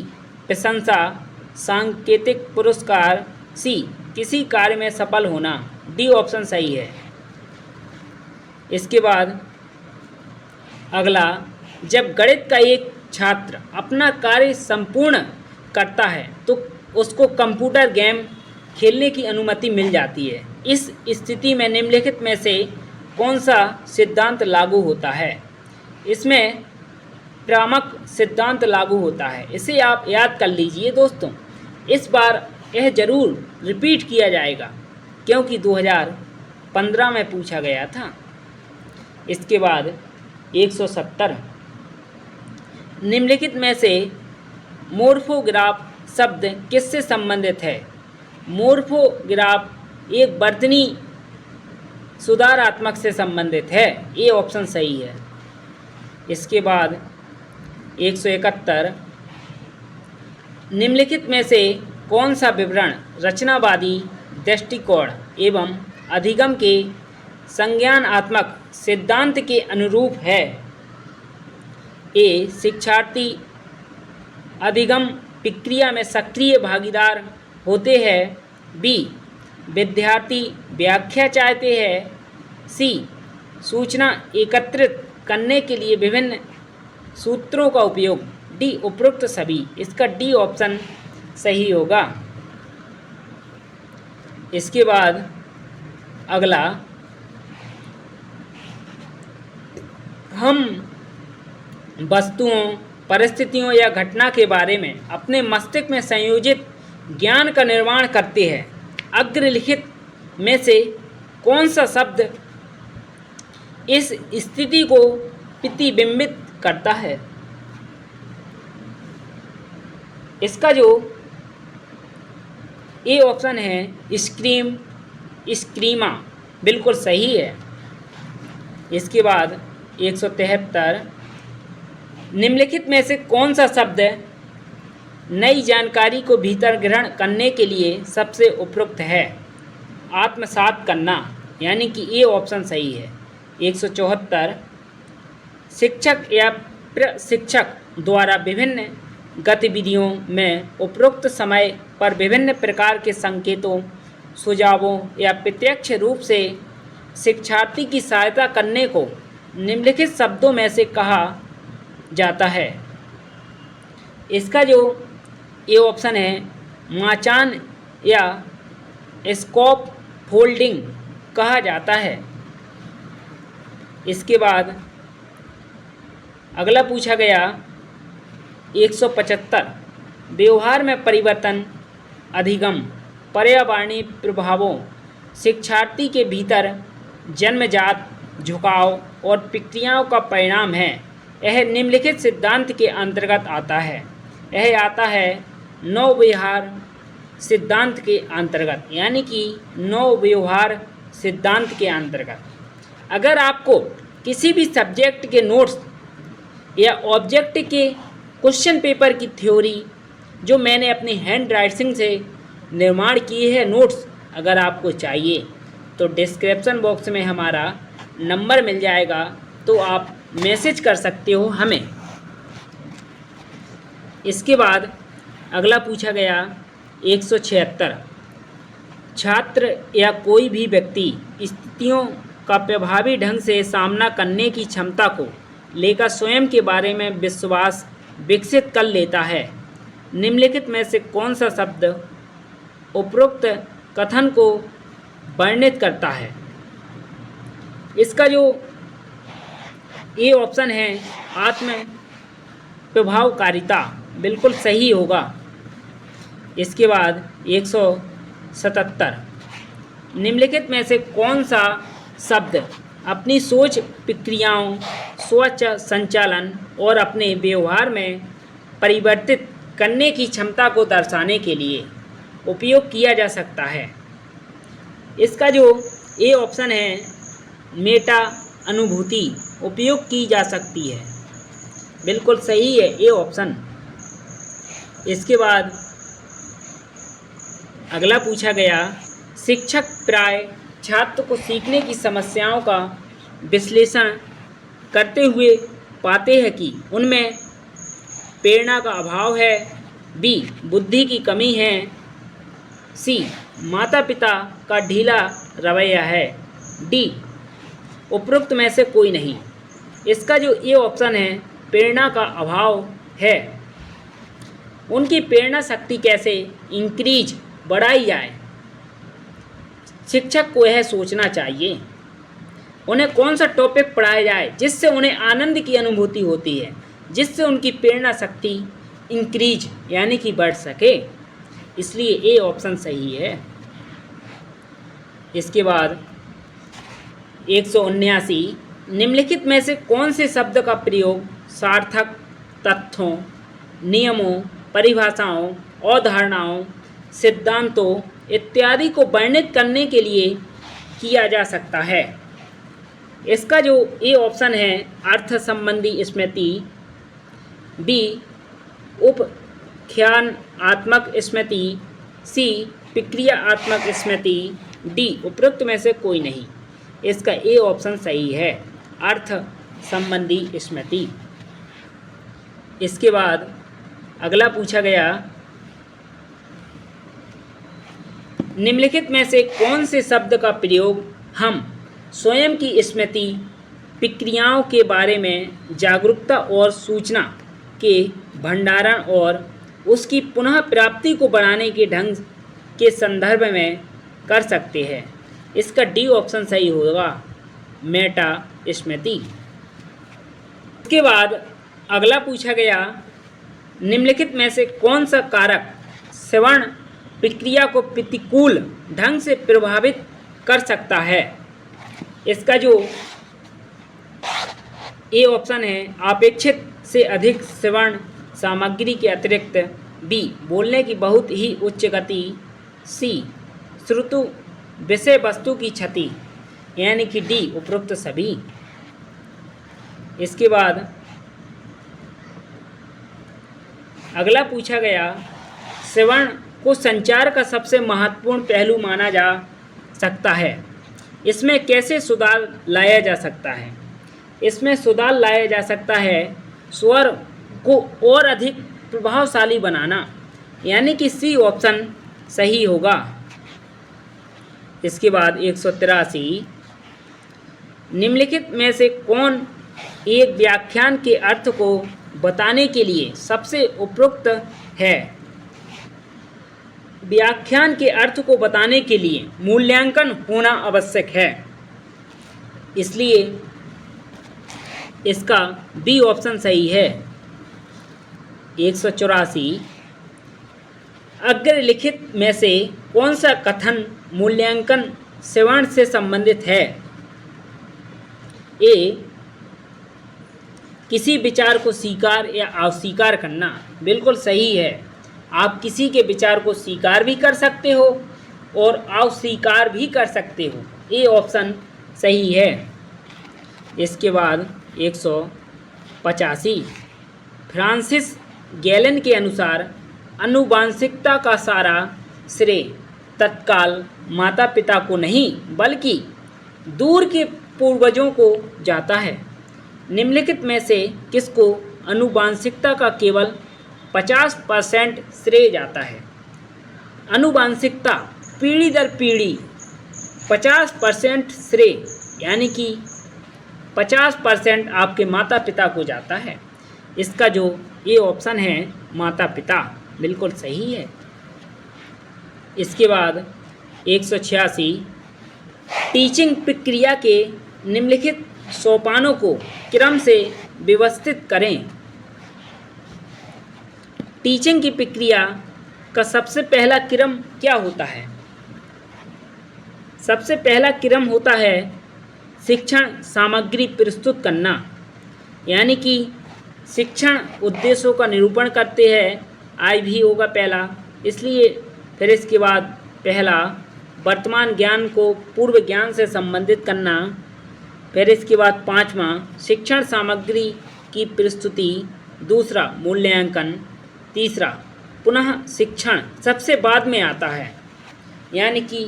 प्रशंसा, सांकेतिक पुरस्कार, सी किसी कार्य में सफल होना। डी ऑप्शन सही है। इसके बाद अगला, जब गणित का एक छात्र अपना कार्य संपूर्ण करता है तो उसको कंप्यूटर गेम खेलने की अनुमति मिल जाती है। इस स्थिति में निम्नलिखित में से कौन सा सिद्धांत लागू होता है? इसमें भ्रामक सिद्धांत लागू होता है। इसे आप याद कर लीजिए दोस्तों, इस बार यह जरूर रिपीट किया जाएगा क्योंकि 2015 में पूछा गया था। इसके बाद 170, निम्नलिखित में से मोर्फोग्राफ शब्द किससे संबंधित है? मोर्फोग्राफ एक वर्तनी सुधारात्मक से संबंधित है। ये ऑप्शन सही है। इसके बाद 171, निम्नलिखित में से कौन सा विवरण रचनावादी दृष्टिकोण एवं अधिगम के संज्ञानात्मक सिद्धांत के अनुरूप है? ए शिक्षार्थी अधिगम प्रक्रिया में सक्रिय भागीदार होते हैं, बी विद्यार्थी व्याख्या चाहते हैं, सी सूचना एकत्रित करने के लिए विभिन्न सूत्रों का उपयोग, डी उपरोक्त सभी। इसका डी ऑप्शन सही होगा। इसके बाद अगला, हम वस्तुओं, परिस्थितियों या घटना के बारे में अपने मस्तिष्क में संयोजित ज्ञान का निर्माण करते हैं। अग्रलिखित में से कौन सा शब्द इस स्थिति को प्रतिबिंबित करता है? इसका जो ए ऑप्शन है स्क्रीम, स्क्रीमा, बिल्कुल सही है। इसके बाद 173, निम्नलिखित में से कौन सा शब्द नई जानकारी को भीतर ग्रहण करने के लिए सबसे उपयुक्त है? आत्मसात करना, यानी कि ए ऑप्शन सही है। 174, शिक्षक या प्रशिक्षक द्वारा विभिन्न गतिविधियों में उपरोक्त समय पर विभिन्न प्रकार के संकेतों, सुझावों या प्रत्यक्ष रूप से शिक्षार्थी की सहायता करने को निम्नलिखित शब्दों में से कहा जाता है? इसका जो ये ऑप्शन है माचान या स्कॉप फोल्डिंग कहा जाता है। इसके बाद अगला पूछा गया 175 व्यवहार में परिवर्तन अधिगम पर्यावरणीय प्रभावों शिक्षार्थी के भीतर जन्मजात झुकाव और प्रक्रियाओं का परिणाम है। यह निम्नलिखित सिद्धांत के अंतर्गत आता है। यह आता है नव व्यवहार सिद्धांत के अंतर्गत, यानी कि नव व्यवहार सिद्धांत के अंतर्गत। अगर आपको किसी भी सब्जेक्ट के नोट्स या ऑब्जेक्ट के क्वेश्चन पेपर की थ्योरी जो मैंने अपनी हैंड राइटिंग से निर्माण किए हैं नोट्स, अगर आपको चाहिए तो डिस्क्रिप्शन बॉक्स में हमारा नंबर मिल जाएगा, तो आप मैसेज कर सकते हो हमें। इसके बाद अगला पूछा गया 176 छात्र या कोई भी व्यक्ति स्थितियों का प्रभावी ढंग से सामना करने की क्षमता को लेकर स्वयं के बारे में विश्वास विकसित कर लेता है। निम्नलिखित में से कौन सा शब्द उपरोक्त कथन को वर्णित करता है? इसका जो ये ऑप्शन है आत्म प्रभावकारिता, बिल्कुल सही होगा। इसके बाद 177 निम्नलिखित में से कौन सा शब्द अपनी सोच प्रक्रियाओं स्वच्छ संचालन और अपने व्यवहार में परिवर्तित करने की क्षमता को दर्शाने के लिए उपयोग किया जा सकता है? इसका जो ए ऑप्शन है मेटा अनुभूति उपयोग की जा सकती है, बिल्कुल सही है ए ऑप्शन। इसके बाद अगला पूछा गया शिक्षक प्राय छात्र को सीखने की समस्याओं का विश्लेषण करते हुए पाते हैं कि उनमें प्रेरणा का अभाव है, बी बुद्धि की कमी है, सी माता पिता का ढीला रवैया है, डी उपरोक्त में से कोई नहीं। इसका जो ये ऑप्शन है प्रेरणा का अभाव है। उनकी प्रेरणा शक्ति कैसे इंक्रीज बढ़ाई जाए, शिक्षक को यह सोचना चाहिए। उन्हें कौन सा टॉपिक पढ़ाया जाए जिससे उन्हें आनंद की अनुभूति होती है, जिससे उनकी प्रेरणा शक्ति इंक्रीज यानी कि बढ़ सके, इसलिए ए ऑप्शन सही है। इसके बाद 179 निम्नलिखित में से कौन से शब्द का प्रयोग सार्थक तथ्यों नियमों परिभाषाओं अवधारणाओं सिद्धांतों इत्यादि को वर्णित करने के लिए किया जा सकता है? इसका जो ए ऑप्शन है अर्थ संबंधी स्मृति, बी उपख्यानात्मक स्मृति, सी प्रक्रियात्मक स्मृति, डी उपरोक्त में से कोई नहीं। इसका ए ऑप्शन सही है अर्थ संबंधी स्मृति। इसके बाद अगला पूछा गया निम्नलिखित में से कौन से शब्द का प्रयोग हम स्वयं की स्मृति प्रक्रियाओं के बारे में जागरूकता और सूचना के भंडारण और उसकी पुनः प्राप्ति को बढ़ाने के ढंग के संदर्भ में कर सकते हैं? इसका डी ऑप्शन सही होगा मेटा स्मृति। इसके बाद अगला पूछा गया निम्नलिखित में से कौन सा कारक श्रवण प्रक्रिया को प्रतिकूल ढंग से प्रभावित कर सकता है? इसका जो ए ऑप्शन है अपेक्षित से अधिक श्रवण सामग्री के अतिरिक्त, बी बोलने की बहुत ही उच्च गति, सी श्रुतु विषय वस्तु की क्षति यानी कि डी उपरोक्त सभी। इसके बाद अगला पूछा गया श्रवण को संचार का सबसे महत्वपूर्ण पहलू माना जा सकता है, इसमें कैसे सुधार लाया जा सकता है? इसमें सुधार लाया जा सकता है स्वर को और अधिक प्रभावशाली बनाना, यानी कि सी ऑप्शन सही होगा। इसके बाद 183 निम्नलिखित में से कौन एक व्याख्यान के अर्थ को बताने के लिए सबसे उपयुक्त है। व्याख्यान के अर्थ को बताने के लिए मूल्यांकन होना आवश्यक है, इसलिए इसका बी ऑप्शन सही है। 184 अग्रलिखित में से कौन सा कथन मूल्यांकन श्रवण से संबंधित है? ए, किसी विचार को स्वीकार या अस्वीकार करना। बिल्कुल सही है। आप किसी के विचार को स्वीकार भी कर सकते हो और अस्वीकार भी कर सकते हो। ए ऑप्शन सही है। इसके बाद 185 फ्रांसिस गैलन के अनुसार आनुवांशिकता का सारा श्रेय तत्काल माता पिता को नहीं बल्कि दूर के पूर्वजों को जाता है। निम्नलिखित में से किसको आनुवांशिकता का केवल 50% श्रेय जाता है? आनुवांशिकता पीढ़ी दर पीढ़ी 50% श्रेय, यानी कि 50% आपके माता पिता को जाता है। इसका जो ये ऑप्शन है माता पिता, बिल्कुल सही है। इसके बाद 186 टीचिंग प्रक्रिया के निम्नलिखित सोपानों को क्रम से व्यवस्थित करें। टीचिंग की प्रक्रिया का सबसे पहला क्रम क्या होता है? सबसे पहला क्रम होता है शिक्षण सामग्री प्रस्तुत करना, यानी कि शिक्षण उद्देश्यों का निरूपण करते हैं। आई भी होगा पहला, इसलिए फिर इसके बाद पहला वर्तमान ज्ञान को पूर्व ज्ञान से संबंधित करना। फिर इसके बाद पांचवा शिक्षण सामग्री की प्रस्तुति। दूसरा मूल्यांकन। तीसरा पुनः शिक्षण सबसे बाद में आता है, यानी कि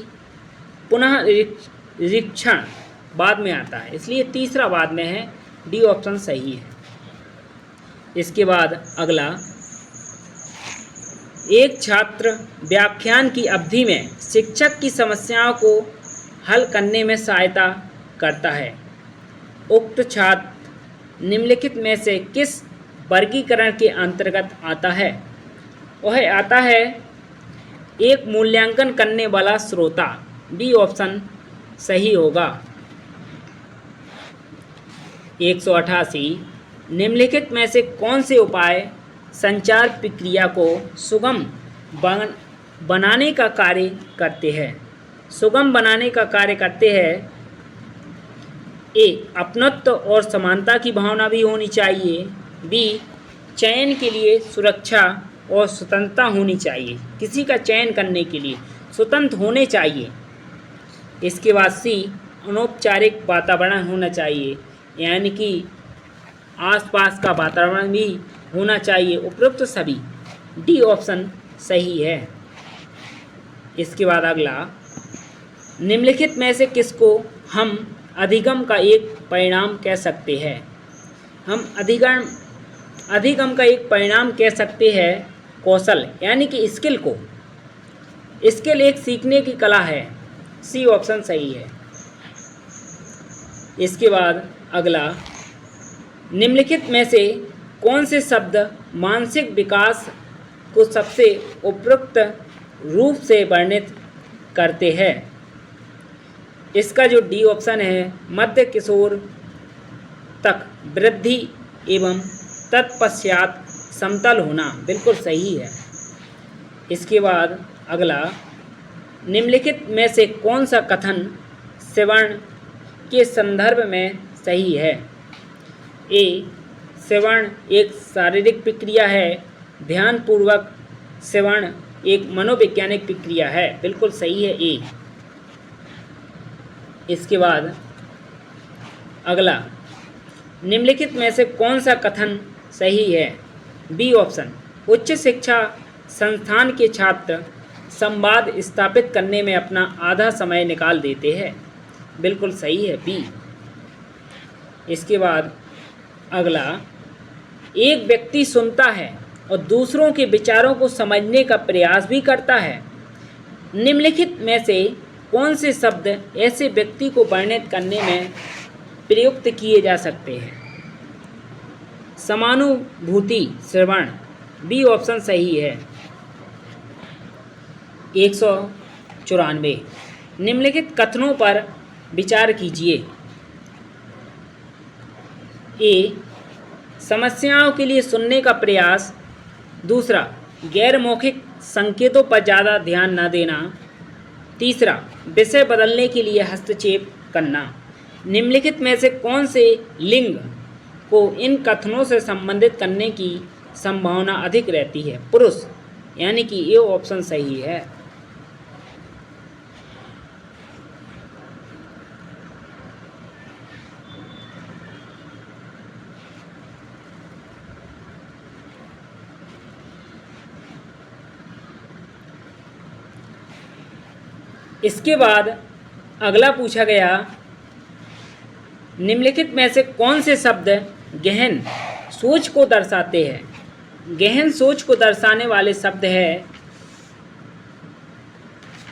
पुनः निरीक्षण बाद में आता है, इसलिए तीसरा बाद में है। डी ऑप्शन सही है। इसके बाद अगला, एक छात्र व्याख्यान की अवधि में शिक्षक की समस्याओं को हल करने में सहायता करता है। उक्त छात्र निम्नलिखित में से किस वर्गीकरण के अंतर्गत आता है? वह आता है एक मूल्यांकन करने वाला श्रोता। बी ऑप्शन सही होगा। 188 निम्नलिखित में से कौन से उपाय संचार प्रक्रिया को सुगम बनाने का कार्य करते हैं? सुगम बनाने का कार्य करते हैं। ए, अपनत्व और समानता की भावना भी होनी चाहिए। बी, चयन के लिए सुरक्षा और स्वतंत्रता होनी चाहिए, किसी का चयन करने के लिए स्वतंत्र होने चाहिए। इसके बाद सी, अनौपचारिक वातावरण होना चाहिए, यानी कि आसपास का वातावरण भी होना चाहिए। उपरोक्त सभी। डी ऑप्शन सही है। इसके बाद अगला, निम्नलिखित में से किसको हम अधिगम का एक परिणाम कह सकते हैं? हम अधिगम का एक परिणाम कह सकते हैं कौशल, यानी कि स्किल को। स्किल एक सीखने की कला है। सी ऑप्शन सही है। इसके बाद अगला, निम्नलिखित में से कौन से शब्द मानसिक विकास को सबसे उपयुक्त रूप से वर्णित करते हैं? इसका जो डी ऑप्शन है मध्य किशोर तक वृद्धि एवं तत्पश्चात समतल होना, बिल्कुल सही है। इसके बाद अगला, निम्नलिखित में से कौन सा कथन श्रवण के संदर्भ में सही है? ए, श्रवण एक शारीरिक प्रक्रिया है। ध्यानपूर्वक श्रवण एक मनोवैज्ञानिक प्रक्रिया है, बिल्कुल सही है ए। इसके बाद अगला, निम्नलिखित में से कौन सा कथन सही है? बी ऑप्शन, उच्च शिक्षा संस्थान के छात्र संवाद स्थापित करने में अपना आधा समय निकाल देते हैं, बिल्कुल सही है बी। इसके बाद अगला, एक व्यक्ति सुनता है और दूसरों के विचारों को समझने का प्रयास भी करता है। निम्नलिखित में से कौन से शब्द ऐसे व्यक्ति को वर्णित करने में प्रयुक्त किए जा सकते हैं? समानुभूति श्रवण, बी ऑप्शन सही है। 194 निम्नलिखित कथनों पर विचार कीजिए। ए, समस्याओं के लिए सुनने का प्रयास। दूसरा, गैर मौखिक संकेतों पर ज़्यादा ध्यान न देना। तीसरा, विषय बदलने के लिए हस्तक्षेप करना। निम्नलिखित में से कौन से लिंग को इन कथनों से संबंधित करने की संभावना अधिक रहती है? पुरुष, यानी कि ये ऑप्शन सही है। इसके बाद अगला पूछा गया, निम्नलिखित में से कौन से शब्द गहन सोच को दर्शाते हैं? गहन सोच को दर्शाने वाले शब्द है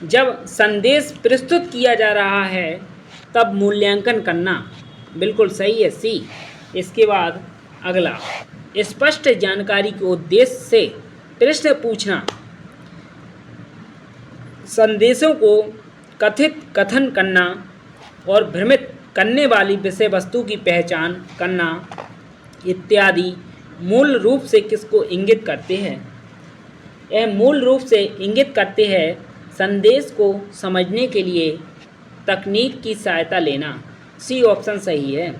जब संदेश प्रस्तुत किया जा रहा है तब मूल्यांकन करना, बिल्कुल सही है, सी। इसके बाद अगला, स्पष्ट जानकारी के उद्देश्य से प्रश्न पूछना, संदेशों को कथन करना और भ्रमित करने वाली विषय वस्तु की पहचान करना इत्यादि मूल रूप से किसको इंगित करते हैं? यह मूल रूप से इंगित करते हैं संदेश को समझने के लिए तकनीक की सहायता लेना, सी ऑप्शन सही है।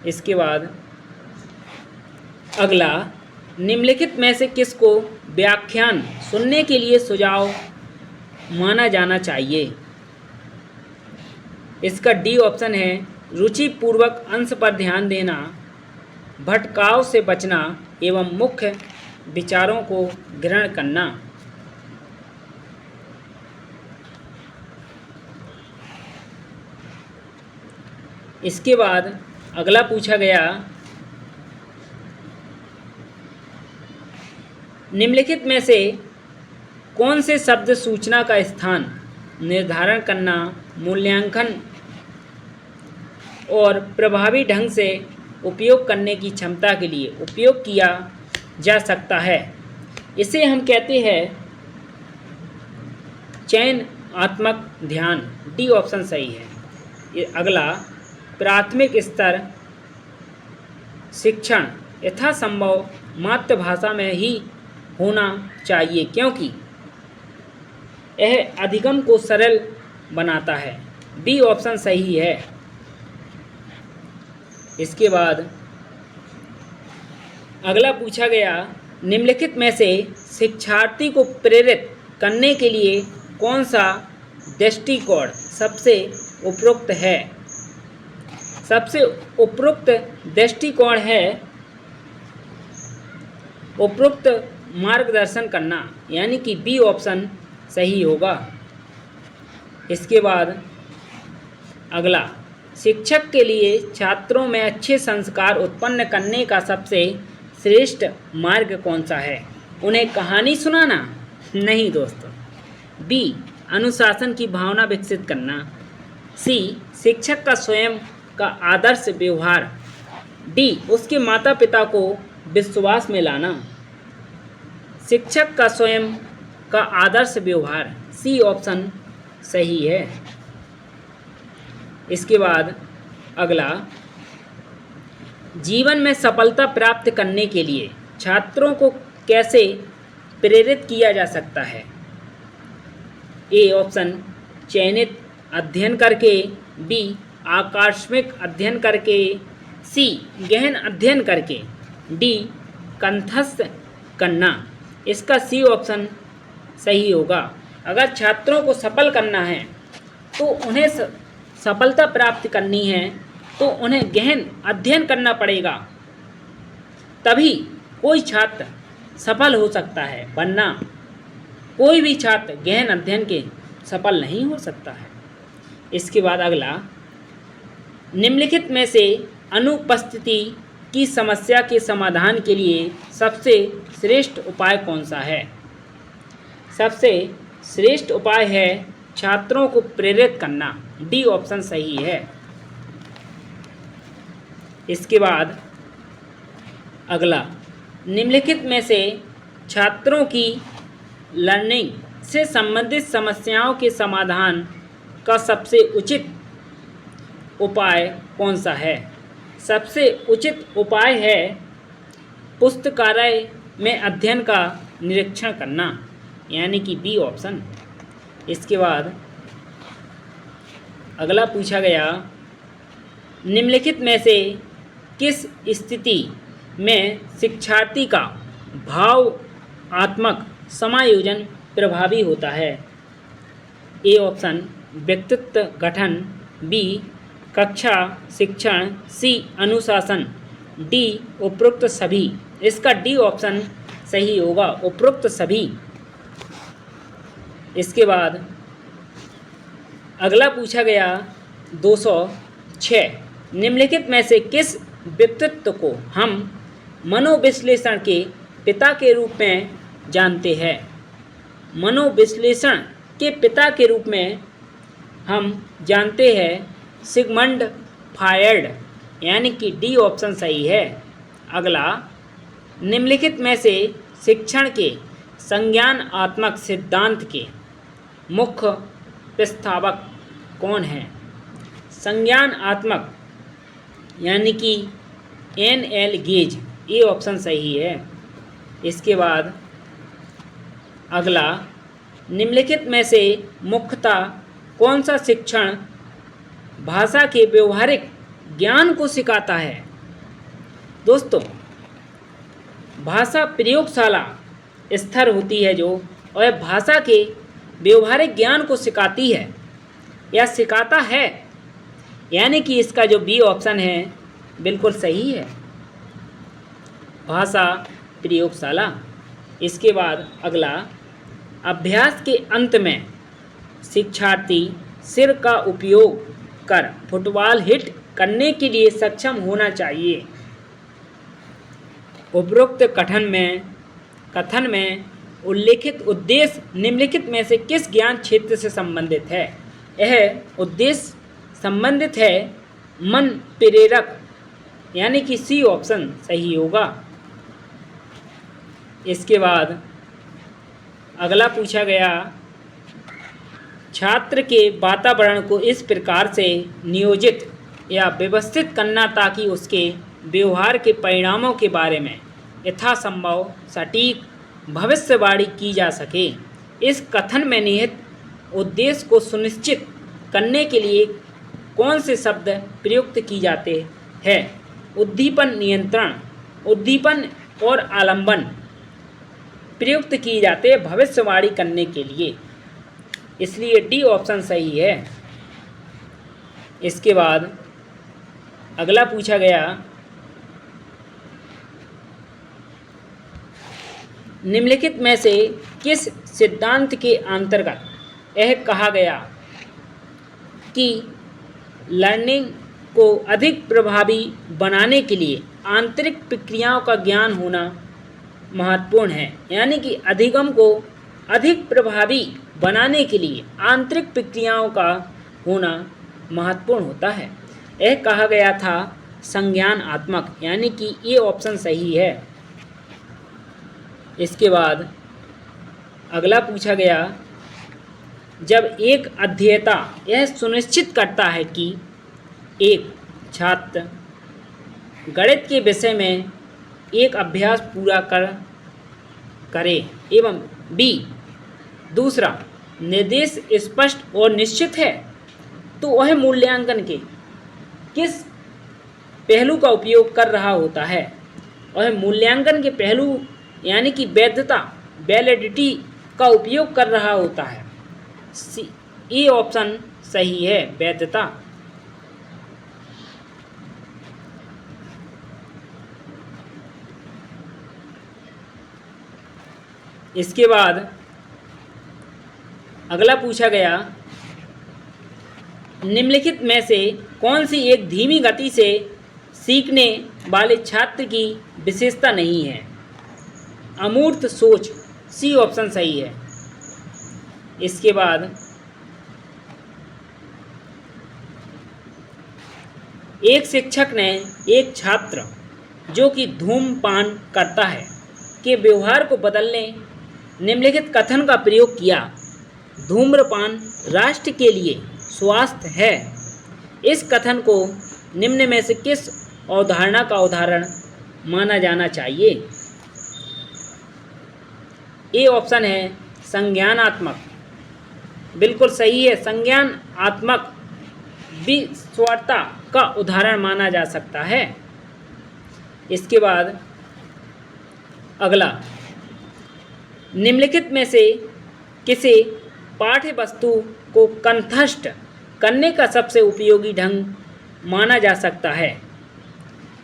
इसके बाद अगला, निम्नलिखित में से किसको व्याख्यान सुनने के लिए सुझाव माना जाना चाहिए? इसका डी ऑप्शन है, रुचिपूर्वक अंश पर ध्यान देना, भटकाव से बचना एवं मुख्य विचारों को ग्रहण करना। इसके बाद अगला पूछा गया, निम्नलिखित में से कौन से शब्द सूचना का स्थान निर्धारण करना, मूल्यांकन और प्रभावी ढंग से उपयोग करने की क्षमता के लिए उपयोग किया जा सकता है? इसे हम कहते हैं चयनात्मक ध्यान, डी ऑप्शन सही है। ये अगला, प्राथमिक स्तर शिक्षण यथासंभव मातृभाषा में ही होना चाहिए क्योंकि यह अधिगम को सरल बनाता है, बी ऑप्शन सही है। इसके बाद अगला पूछा गया, निम्नलिखित में से शिक्षार्थी को प्रेरित करने के लिए कौन सा दृष्टिकोण सबसे उपयुक्त है? सबसे उपयुक्त दृष्टिकोण है उपयुक्त मार्गदर्शन करना, यानी कि बी ऑप्शन सही होगा। इसके बाद अगला, शिक्षक के लिए छात्रों में अच्छे संस्कार उत्पन्न करने का सबसे श्रेष्ठ मार्ग कौन सा है? उन्हें कहानी सुनाना? नहीं दोस्तों। बी, अनुशासन की भावना विकसित करना। सी, शिक्षक का स्वयं का आदर्श व्यवहार। डी, उसके माता पिता को विश्वास में लाना। शिक्षक का स्वयं का आदर्श व्यवहार, सी ऑप्शन सही है। इसके बाद अगला, जीवन में सफलता प्राप्त करने के लिए छात्रों को कैसे प्रेरित किया जा सकता है? ए ऑप्शन, चयनित अध्ययन करके। बी, आकस्मिक अध्ययन करके। सी, गहन अध्ययन करके। डी, कंठस्थ करना। इसका सी ऑप्शन सही होगा। अगर छात्रों को सफल करना है तो उन्हें सफलता प्राप्त करनी है तो उन्हें गहन अध्ययन करना पड़ेगा, तभी कोई छात्र सफल हो सकता है, वरना कोई भी छात्र गहन अध्ययन के सफल नहीं हो सकता है। इसके बाद अगला, निम्नलिखित में से अनुपस्थिति की समस्या के समाधान के लिए सबसे श्रेष्ठ उपाय कौन सा है? सबसे श्रेष्ठ उपाय है छात्रों को प्रेरित करना, डी ऑप्शन सही है। इसके बाद अगला, निम्नलिखित में से छात्रों की लर्निंग से संबंधित समस्याओं के समाधान का सबसे उचित उपाय कौन सा है? सबसे उचित उपाय है पुस्तकालय में अध्ययन का निरीक्षण करना, यानी कि बी ऑप्शन। इसके बाद अगला पूछा गया, निम्नलिखित में से किस स्थिति में शिक्षार्थी का भावात्मक समायोजन प्रभावी होता है? ए ऑप्शन व्यक्तित्व गठन, बी कक्षा शिक्षण, सी अनुशासन, डी उपरोक्त सभी। इसका डी ऑप्शन सही होगा, उपरोक्त सभी। इसके बाद अगला पूछा गया 206, निम्नलिखित में से किस व्यक्तित्व को हम मनोविश्लेषण के पिता के रूप में जानते हैं? मनोविश्लेषण के पिता के रूप में हम जानते हैं सिगमंड फ्रायड, यानी कि डी ऑप्शन सही है। अगला, निम्नलिखित में से शिक्षण के संज्ञानात्मक सिद्धांत के मुख्य प्रस्तावक कौन है? संज्ञानात्मक यानी कि एन.एल. गेज, ये ऑप्शन सही है। इसके बाद अगला, निम्नलिखित में से मुख्यतः कौन सा शिक्षण भाषा के व्यवहारिक ज्ञान को सिखाता है? दोस्तों, भाषा प्रयोगशाला स्तर होती है जो, और भाषा के व्यवहारिक ज्ञान को सिखाती है या सिखाता है, यानी कि इसका जो बी ऑप्शन है बिल्कुल सही है, भाषा प्रयोगशाला। इसके बाद अगला, अभ्यास के अंत में शिक्षार्थी सिर का उपयोग कर फुटबॉल हिट करने के लिए सक्षम होना चाहिए। उपरोक्त कथन में उल्लेखित उद्देश्य निम्नलिखित में से किस ज्ञान क्षेत्र से संबंधित है? यह उद्देश्य संबंधित है मन प्रेरक, यानी कि सी ऑप्शन सही होगा। इसके बाद अगला पूछा गया, छात्र के वातावरण को इस प्रकार से नियोजित या व्यवस्थित करना ताकि उसके व्यवहार के परिणामों के बारे में यथासंभव सटीक भविष्यवाणी की जा सके। इस कथन में निहित उद्देश्य को सुनिश्चित करने के लिए कौन से शब्द प्रयुक्त की जाते हैं? उद्दीपन, नियंत्रण, उद्दीपन और आलंबन प्रयुक्त किए जाते हैं भविष्यवाणी करने के लिए, इसलिए डी ऑप्शन सही है। इसके बाद अगला पूछा गया, निम्नलिखित में से किस सिद्धांत के अंतर्गत यह कहा गया कि लर्निंग को अधिक प्रभावी बनाने के लिए आंतरिक प्रक्रियाओं का ज्ञान होना महत्वपूर्ण है? यानी कि अधिगम को अधिक प्रभावी बनाने के लिए आंतरिक प्रक्रियाओं का होना महत्वपूर्ण होता है। यह कहा गया था संज्ञानात्मक, यानी कि ये ऑप्शन सही है। इसके बाद अगला पूछा गया, जब एक अध्येता यह सुनिश्चित करता है कि एक छात्र गणित के विषय में एक अभ्यास पूरा करे एवं बी दूसरा निर्देश स्पष्ट और निश्चित है, तो वह मूल्यांकन के किस पहलू का उपयोग कर रहा होता है? वह मूल्यांकन के पहलू यानी कि वैधता, वैलिडिटी का उपयोग कर रहा होता है। ये ऑप्शन सही है, वैधता। इसके बाद अगला पूछा गया, निम्नलिखित में से कौन सी एक धीमी गति से सीखने वाले छात्र की विशेषता नहीं है? अमूर्त सोच, सी ऑप्शन सही है। इसके बाद एक शिक्षक ने एक छात्र जो कि धूम्रपान करता है के व्यवहार को बदलने निम्नलिखित कथन का प्रयोग किया। धूम्रपान राष्ट्र के लिए स्वास्थ्य है। इस कथन को निम्न में से किस अवधारणा का उदाहरण माना जाना चाहिए? ए ऑप्शन है संज्ञानात्मक, बिल्कुल सही है। संज्ञानात्मक विस्वरता का उदाहरण माना जा सकता है। इसके बाद अगला, निम्नलिखित में से किसे पाठ्य वस्तु को कंठस्थ करने का सबसे उपयोगी ढंग माना जा सकता है?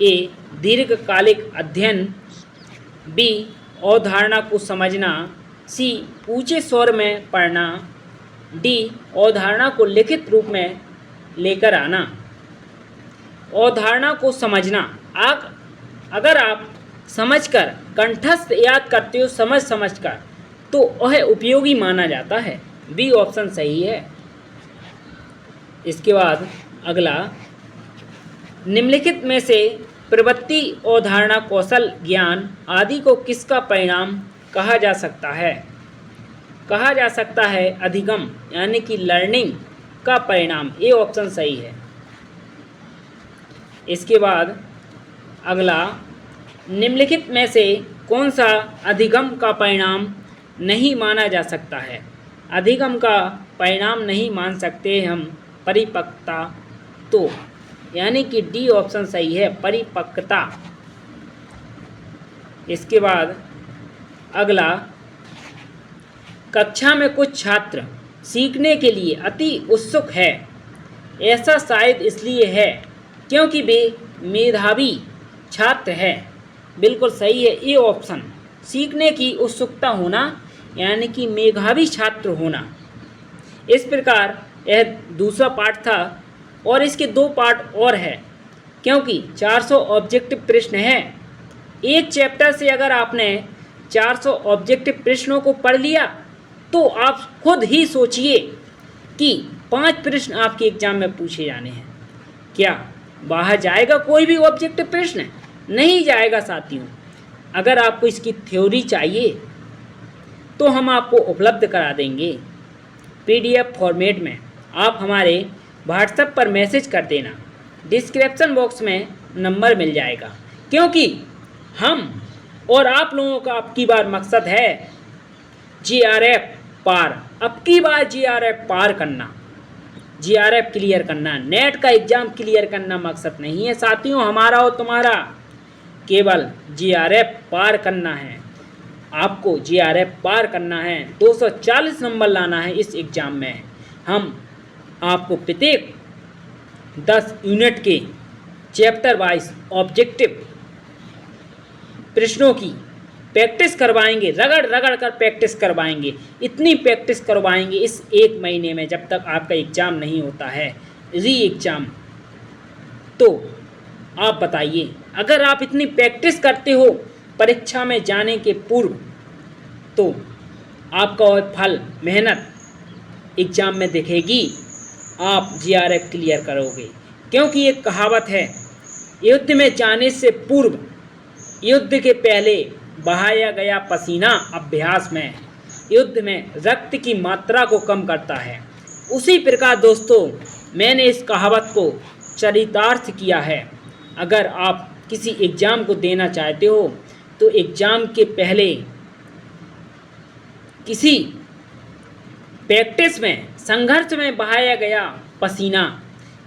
ए दीर्घकालिक अध्ययन, बी अवधारणा को समझना, सी ऊंचे स्वर में पढ़ना, डी अवधारणा को लिखित रूप में लेकर आना। अवधारणा को समझना, अगर आप समझकर कंठस्थ याद करते हो समझकर, तो वह उपयोगी माना जाता है। बी ऑप्शन सही है। इसके बाद अगला, निम्नलिखित में से प्रवृत्ति, अवधारणा, कौशल, ज्ञान आदि को किसका परिणाम कहा जा सकता है? कहा जा सकता है अधिगम, यानी कि लर्निंग का परिणाम। ए ऑप्शन सही है। इसके बाद अगला, निम्नलिखित में से कौन सा अधिगम का परिणाम नहीं माना जा सकता है? अधिगम का परिणाम नहीं मान सकते हम परिपक्वता, तो यानी कि डी ऑप्शन सही है, परिपक्वता। इसके बाद अगला, कक्षा में कुछ छात्र सीखने के लिए अति उत्सुक है। ऐसा शायद इसलिए है क्योंकि वे मेधावी छात्र हैं। बिल्कुल सही है, ए ऑप्शन। सीखने की उत्सुकता होना यानी कि मेधावी छात्र होना। इस प्रकार यह दूसरा पार्ट था और इसके 2 पार्ट और है, क्योंकि 400 ऑब्जेक्टिव प्रश्न है। एक चैप्टर से अगर आपने 400 ऑब्जेक्टिव प्रश्नों को पढ़ लिया तो आप खुद ही सोचिए कि 5 प्रश्न आपके एग्जाम में पूछे जाने हैं। क्या बाहर जाएगा कोई भी ऑब्जेक्टिव प्रश्न? नहीं जाएगा साथियों। अगर आपको इसकी थ्योरी चाहिए तो हम आपको उपलब्ध करा देंगे PDF फॉर्मेट में। आप हमारे व्हाट्सएप पर मैसेज कर देना, डिस्क्रिप्शन बॉक्स में नंबर मिल जाएगा। क्योंकि हम और आप लोगों का अब की बार मकसद है GRF पार। अब की बार GRF पार करना, GRF क्लियर करना, नेट का एग्ज़ाम क्लियर करना मकसद नहीं है साथियों हमारा और तुम्हारा। केवल GRF पार करना है। आपको GRF पार करना है, 240 नंबर लाना है इस एग्ज़ाम में। हम आपको प्रत्येक 10 यूनिट के चैप्टर वाइज ऑब्जेक्टिव प्रश्नों की प्रैक्टिस करवाएंगे, रगड़ कर प्रैक्टिस करवाएंगे। इतनी प्रैक्टिस करवाएंगे इस 1 महीने में, जब तक आपका एग्ज़ाम नहीं होता है, री एग्ज़ाम। तो आप बताइए, अगर आप इतनी प्रैक्टिस करते हो परीक्षा में जाने के पूर्व, तो आपका फल, मेहनत एग्ज़ाम में दिखेगी। आप GRF क्लियर करोगे। क्योंकि एक कहावत है, युद्ध में जाने से पूर्व युद्ध के पहले बहाया गया पसीना अभ्यास में युद्ध में रक्त की मात्रा को कम करता है। उसी प्रकार दोस्तों, मैंने इस कहावत को चरितार्थ किया है। अगर आप किसी एग्ज़ाम को देना चाहते हो तो एग्ज़ाम के पहले किसी प्रैक्टिस में, संघर्ष में बहाया गया पसीना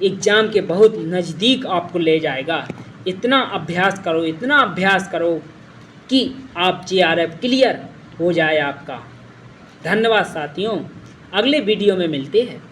एग्ज़ाम के बहुत नज़दीक आपको ले जाएगा। इतना अभ्यास करो, इतना अभ्यास करो कि आप GRF क्लियर हो जाए आपका। धन्यवाद साथियों, अगले वीडियो में मिलते हैं।